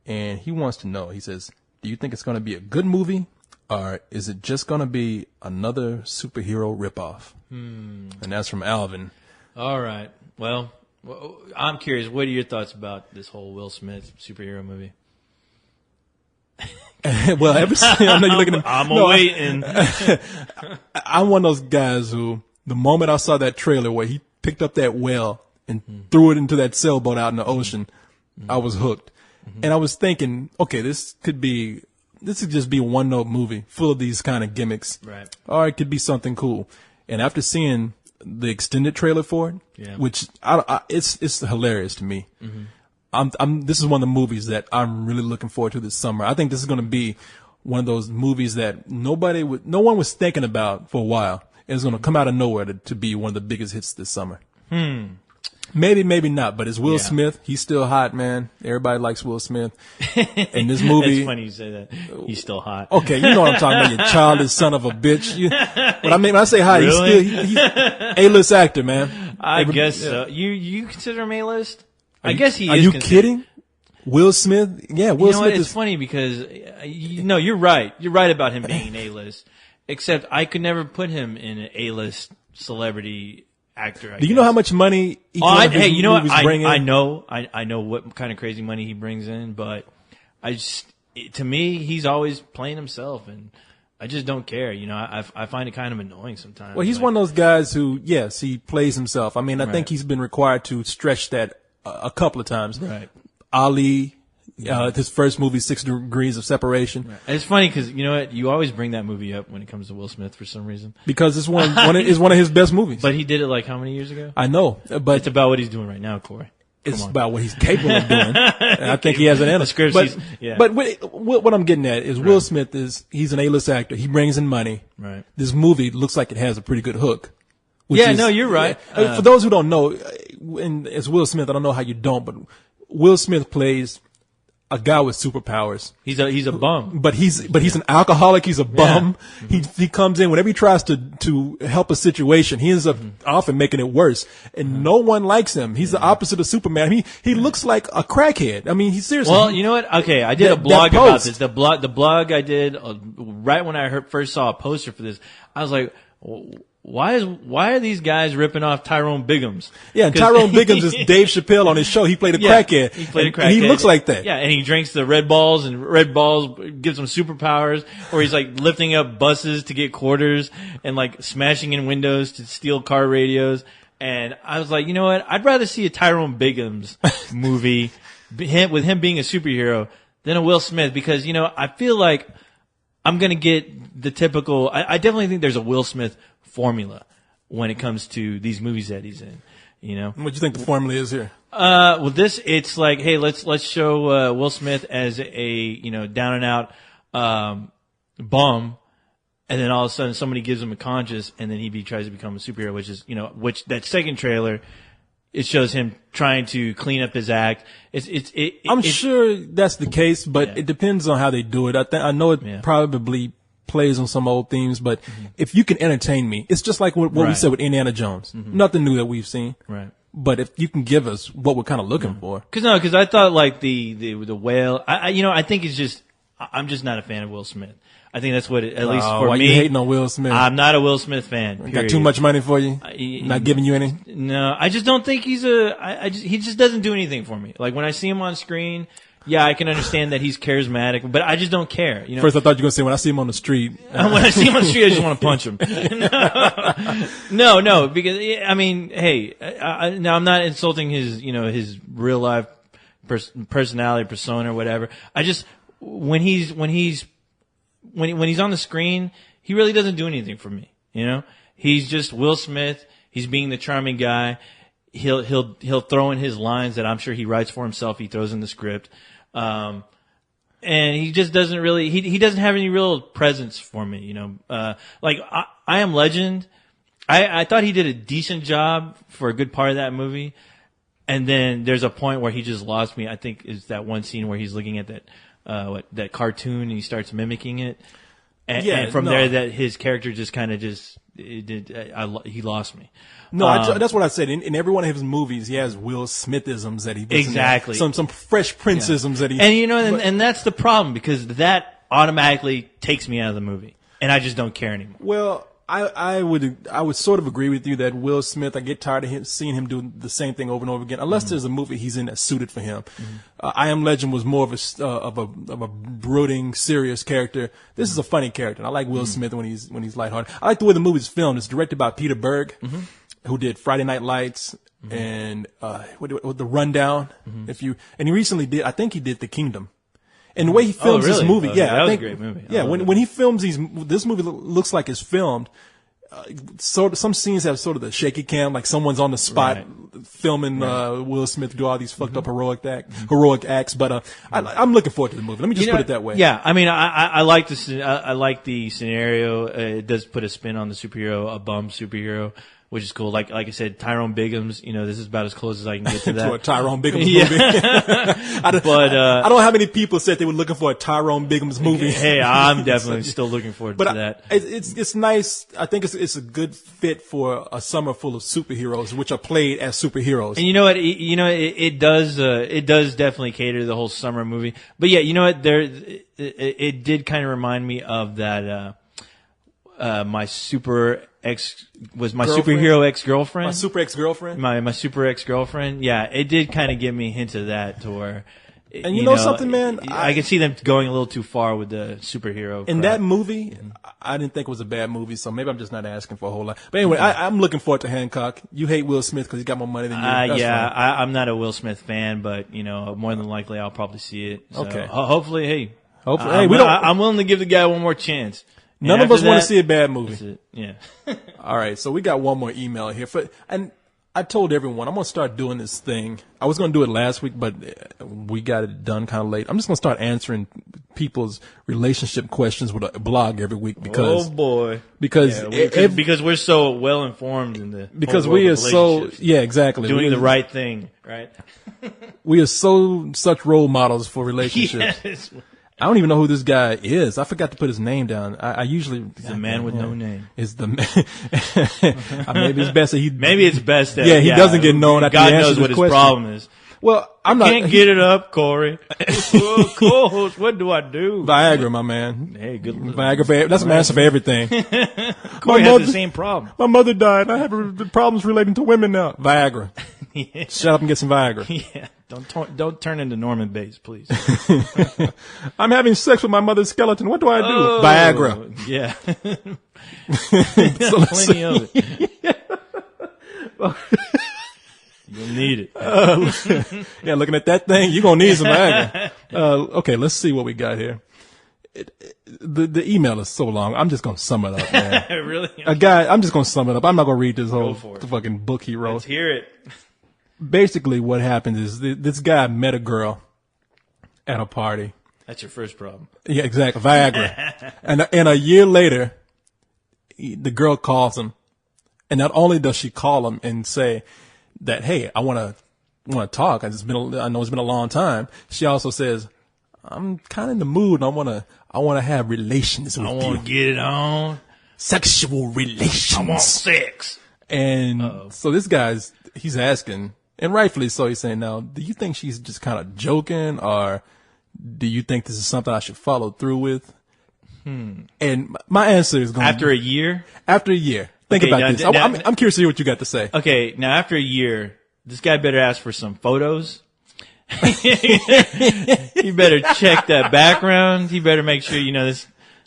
and he wants to know, he says, do you think it's going to be a good movie, or is it just going to be another superhero ripoff? And that's from Alvin. All right. Well, I'm curious. What are your thoughts about this whole Will Smith superhero movie? Well, I know you're looking at me. I'm waiting. I'm one of those guys who, the moment I saw that trailer where he picked up that whale and threw it into that sailboat out in the ocean, I was hooked. And I was thinking, okay, this could just be a one-note movie full of these kind of gimmicks. Right. Or it could be something cool. And after seeing the extended trailer for it, which it's hilarious to me. This is one of the movies that I'm really looking forward to this summer. I think this is going to be one of those movies that no one was thinking about for a while. And it's going to come out of nowhere to be one of the biggest hits this summer. Maybe, maybe not, but it's Will Smith. He's still hot, man. Everybody likes Will Smith. And this movie. It's funny you say that. He's still hot. Okay, you know what I'm talking about, you childish son of a bitch. When I say hot, Really? he's A-list actor, man. I guess so. You consider him A-list? I guess he is. Are you kidding? Will Smith? Yeah, Will Smith It's funny because, no, you're right. You're right about him being an A-list. Except I could never put him in an A-list celebrity actor. Do you know how much money each one of his movies bring in? I know what kind of crazy money he brings in, but to me, he's always playing himself, and I just don't care. I find it kind of annoying sometimes. Well, he's one of those guys who, yes, he plays himself. I mean, I think he's been required to stretch that a couple of times. Right. Ali, his first movie, 6 Degrees of Separation. Right. It's funny because you know what? You always bring that movie up when it comes to Will Smith for some reason. Because it's one of his best movies. But he did it like how many years ago? I know, but it's about what he's doing right now, Corey. It's about what he's capable of doing. And I think he has an answer. But what I'm getting at is Will Smith he's an A-list actor. He brings in money. Right. This movie looks like it has a pretty good hook. You're right. For those who don't know, and it's Will Smith, I don't know how you don't, but Will Smith plays a guy with superpowers. He's a bum. But he's an alcoholic, he's a bum. Yeah. He comes in whenever he tries to help a situation, he ends up often making it worse. And no one likes him. He's the opposite of Superman. He looks like a crackhead. I mean, he's seriously. Well, you know what? Okay, I did a blog about this. The blog I did right when I first saw a poster for this, I was like, why are these guys ripping off Tyrone Biggums? Yeah, and Tyrone Biggums is Dave Chappelle on his show. He played a crackhead. He played a crackhead. And he looks like that. Yeah, and he drinks the Red Balls, and Red Balls gives him superpowers, or he's like lifting up buses to get quarters and like smashing in windows to steal car radios. And I was like, you know what? I'd rather see a Tyrone Biggums movie with him being a superhero than a Will Smith, because, I feel like I'm going to get the typical, I definitely think there's a Will Smith formula when it comes to these movies that he's in, What do you think the formula is here? Well, it's like, hey, let's show Will Smith as a down and out bum, and then all of a sudden somebody gives him a conscience, and then he tries to become a superhero, which that second trailer, it shows him trying to clean up his act. I'm sure that's the case, but it depends on how they do it. I know it probably plays on some old themes, but if you can entertain me, it's just like what we said with Indiana Jones. Nothing new that we've seen. Right. But if you can give us what we're kind of looking for. Because I thought like the whale, I think it's just, I'm just not a fan of Will Smith. I think that's what at least for me. Why you hating on Will Smith? I'm not a Will Smith fan. Period. Got too much money for you? Not giving you any? No, I just don't think he just doesn't do anything for me. Like when I see him on screen, yeah, I can understand that he's charismatic, but I just don't care. First I thought you were going to say when I see him on the street. When I see him on the street, I just want to punch him. No, because, I mean, hey, now I'm not insulting his, his real life personality, persona, or whatever. I just, when he's on the screen, he really doesn't do anything for me. He's just Will Smith. He's being the charming guy. He'll throw in his lines that I'm sure he writes for himself. He throws in the script. And he just doesn't really, he doesn't have any real presence for me, like I Am Legend. I thought he did a decent job for a good part of that movie. And then there's a point where he just lost me. I think is that one scene where he's looking at that cartoon and he starts mimicking it. And from there that his character just kind of he lost me. No, that's what I said. In every one of his movies, he has Will Smithisms that he does. Exactly. Some Fresh Princeisms that he. And and that's the problem, because that automatically takes me out of the movie, and I just don't care anymore. Well, I would sort of agree with you that Will Smith, I get tired of seeing him do the same thing over and over again, unless there's a movie he's in that's suited for him. I Am Legend was more of a brooding, serious character. This is a funny character. I like Will Smith when he's lighthearted. I like the way the movie's filmed. It's directed by Peter Berg, who did Friday Night Lights and The Rundown. And he recently did, I think he did The Kingdom. And the way he films this movie, that was a great movie. Yeah, when he films this movie looks like it's filmed. Some scenes have sort of the shaky cam, like someone's on the spot filming Will Smith do all these fucked up heroic acts. But I'm looking forward to the movie. Let me just put it that way. Yeah, I mean, I like I like the scenario. It does put a spin on the superhero, a bum superhero, which is cool. Like I said, Tyrone Biggums, this is about as close as I can get to that. To a Tyrone Biggums movie. I don't know how many people said they were looking for a Tyrone Biggums movie. Hey, I'm definitely still looking forward to that. It's nice. I think it's a good fit for a summer full of superheroes, which are played as superheroes. And you know what? It does definitely cater to the whole summer movie. But yeah, you know what? It did kind of remind me of that, my superhero ex-girlfriend. My super ex-girlfriend? My super ex-girlfriend. Yeah, it did kind of give me hints of that to where. And you know something, man? I can see them going a little too far with the superhero. In that movie, I didn't think it was a bad movie, so maybe I'm just not asking for a whole lot. But anyway, I'm looking forward to Hancock. You hate Will Smith because he got more money than you. I'm not a Will Smith fan, but more than likely I'll probably see it. So okay. Hopefully, I'm willing to give the guy one more chance. None of us want to see a bad movie. That's it. Yeah. All right, so we got one more email here. And I told everyone I'm going to start doing this thing. I was going to do it last week, but we got it done kind of late. I'm just going to start answering people's relationship questions with a blog every week because because we're so well informed in the because we are so exactly doing the right thing, right? We are such role models for relationships. Yes. I don't even know who this guy is. I forgot to put his name down. I usually he's a man with no name. Is the man? Maybe it's best that he. Maybe it's best that he doesn't get known. God knows what his problem is. Well, I'm not. Can't get it up, Corey. Co-host, what do I do? Viagra, my man. Hey, good. Viagra. That's my answer for everything. Corey has the same problem. My mother died. I have problems relating to women now. Viagra. Shut up and get some Viagra. Yeah. Don't turn into Norman Bates, please. I'm having sex with my mother's skeleton. What do I do? Viagra. Yeah. Plenty of it. You'll need it. Yeah, looking at that thing, you're going to need some Viagra. Okay, let's see what we got here. The email is so long. I'm just going to sum it up, man. Really? I'm just going to sum it up. I'm not going to read this whole fucking book he wrote. Let's hear it. Basically, what happens is this guy met a girl at a party. That's your first problem. Yeah, exactly. Viagra. and a year later, the girl calls him. And not only does she call him and say that, hey, I want to talk. I know it's been a long time. She also says, I'm kind of in the mood and I want to have relations with you. I want to get it on. Sexual relations. I want sex. And so this guy's, he's asking, and rightfully so, he's saying, now, do you think she's just kind of joking, or do you think this is something I should follow through with? And my answer is going to be... After a year? After a year. Think about this. I'm curious to hear what you got to say. Okay, now after a year, this guy better ask for some photos. He better check that background. He better make sure,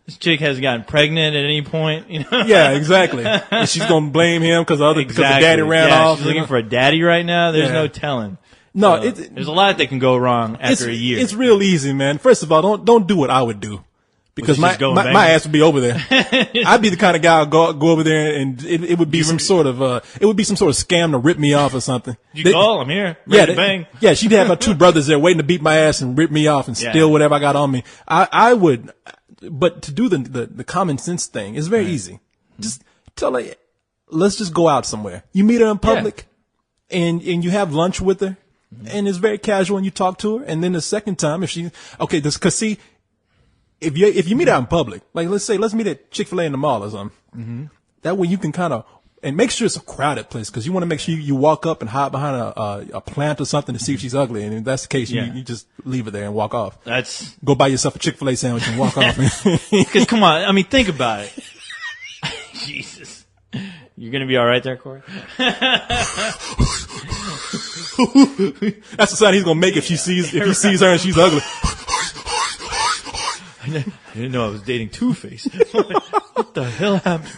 this chick hasn't gotten pregnant at any point, Yeah, exactly. And she's going to blame him because the daddy ran off. She's looking for a daddy right now. There's no telling. No, there's a lot that can go wrong after a year. It's real easy, man. First of all, don't do what I would do. Because my ass would be over there. I'd be the kind of guy who'd go over there and it would be some sort of scam to rip me off or something. You call, I'm here. Ready to bang. Yeah, she'd have her two brothers there waiting to beat my ass and rip me off and steal whatever I got on me. I would, but to do the common sense thing is very easy. Just tell her, let's just go out somewhere. You meet her in public and you have lunch with her and it's very casual and you talk to her. And then the second time, if you meet out in public, like let's meet at Chick-fil-A in the mall or something. That way you can kind of, and make sure it's a crowded place because you want to make sure you walk up and hide behind a plant or something to see if she's ugly. And if that's the case, you just leave her there and walk off. Go buy yourself a Chick-fil-A sandwich and walk off. Because come on, I mean, think about it. Jesus. You're going to be all right there, Corey? That's the sound he's going to make if he sees her and she's ugly. I didn't know I was dating Two-Face. What the hell happened?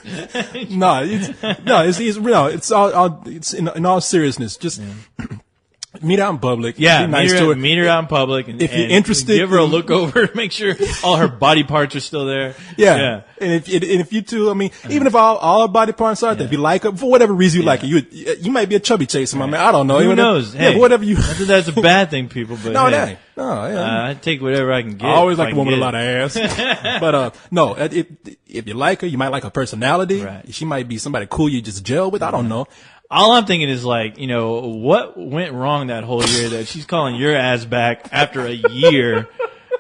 It's in all seriousness. Just meet out in public. Yeah, be nice to her. Meet her out in public. And, if you're interested, give her a look over, make sure all her body parts are still there. Yeah. And if you two, I mean, even if all her body parts are there, if you like her, for whatever reason you like her, you might be a chubby chaser, my man. I don't know. Who knows? Hey, whatever you. Not that that's a bad thing, people, but no, hey, that ain't. No, yeah. I take whatever I can get. I always like a woman with a lot of ass. But, no, if you like her, you might like her personality. Right. She might be somebody cool you just gel with. I don't know. All I'm thinking is like, what went wrong that whole year that she's calling your ass back after a year?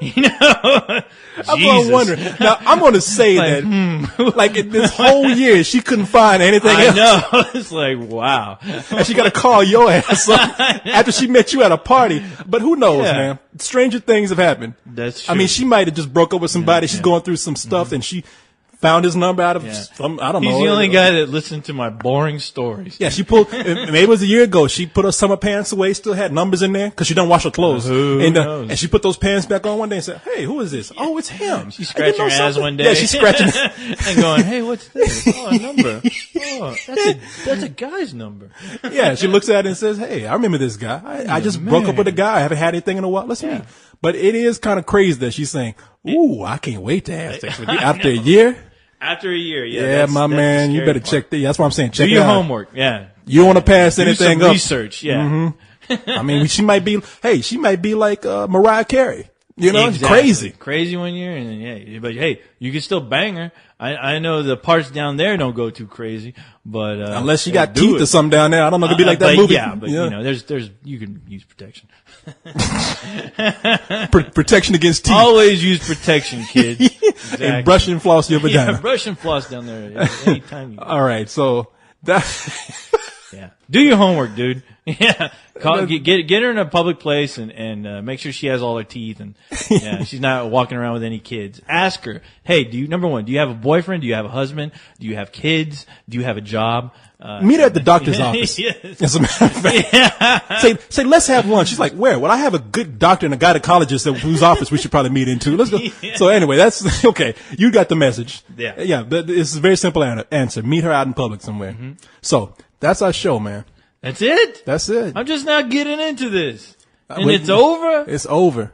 I'm wondering. Now, I'm going to say that, like, this whole year, she couldn't find anything else. I know. It's like, wow. And she got to call your ass up after she met you at a party. But who knows, man? Stranger things have happened. That's true. I mean, she might have just broke up with somebody. She's going through some stuff, and she found his number out of some, I don't know. He's the only guy that listened to my boring stories. Yeah, she pulled, maybe it was a year ago, she put her summer pants away, still had numbers in there, cause she don't wash her clothes. And she put those pants back on one day and said, hey, who is this? Oh, it's him. She's scratching her ass one day. Yeah, she's scratching and going, hey, what's this? Oh, a number. Oh, that's a guy's number. Yeah, she looks at it and says, hey, I remember this guy. I just broke up with a guy. I haven't had anything in a while. Let's meet. But it is kind of crazy that she's saying, ooh, I can't wait to have sex with you after a year. After a year, yeah, my man, you better check that's what I'm saying. Check Do your homework, yeah. You don't want to pass anything Do some up. research, yeah. Mm-hmm. I mean, she might be like Mariah Carey. Exactly. Crazy. Crazy 1 year, and then, but hey, you can still bang her. I know the parts down there don't go too crazy, but, unless she got teeth or something down there, I don't know, it could be like that movie. Yeah, but there's, you can use protection. Protection against teeth. Always use protection, kids. Exactly. And brush and floss your vagina. Yeah, brush and floss down there anytime you. All right, so that. Yeah, do your homework, dude. Yeah, get her in a public place and make sure she has all her teeth and she's not walking around with any kids. Ask her, hey, number one, do you have a boyfriend? Do you have a husband? Do you have kids? Do you have a job? Meet her at the doctor's office. Yes. As a matter of fact. Say, let's have lunch. She's like, where? Well, I have a good doctor and a gynecologist whose office we should probably meet into. Let's go. Yeah. So anyway, that's okay. You got the message. Yeah. Yeah. It's a very simple answer. Meet her out in public somewhere. Mm-hmm. So that's our show, man. That's it? That's it. I'm just not getting into this. And it's over? It's over.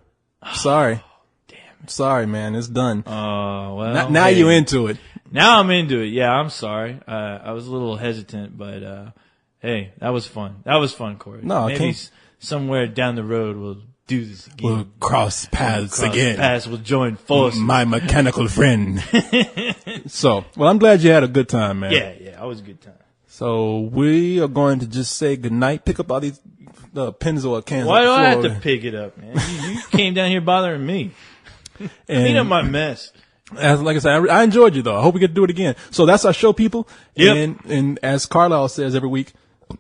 Sorry. Damn. Sorry, man. It's done. Oh, well. Now you're into it. Now I'm into it. Yeah, I'm sorry. I was a little hesitant, but hey, that was fun. That was fun, Corey. No, maybe somewhere down the road we'll do this again. We'll cross paths again. We'll join forces. My mechanical friend. So, well, I'm glad you had a good time, man. Yeah, it was a good time. So we are going to just say goodnight. Pick up all these Pennzoil cans. Why do I have to pick it up, man? You came down here bothering me. Clean up my mess. Like I said, I enjoyed you though. I hope we get to do it again. So that's our show, people. Yep. And as Carlisle says every week,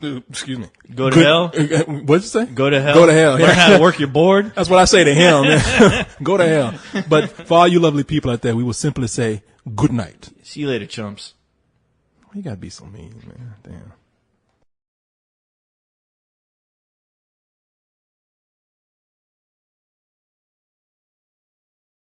excuse me. Go to hell. What'd you say? Go to hell. Go to hell. Learn how to work your board. That's what I say to him. Go to hell. But for all you lovely people out there, we will simply say good night. See you later, chumps. You gotta be so mean, man. Damn.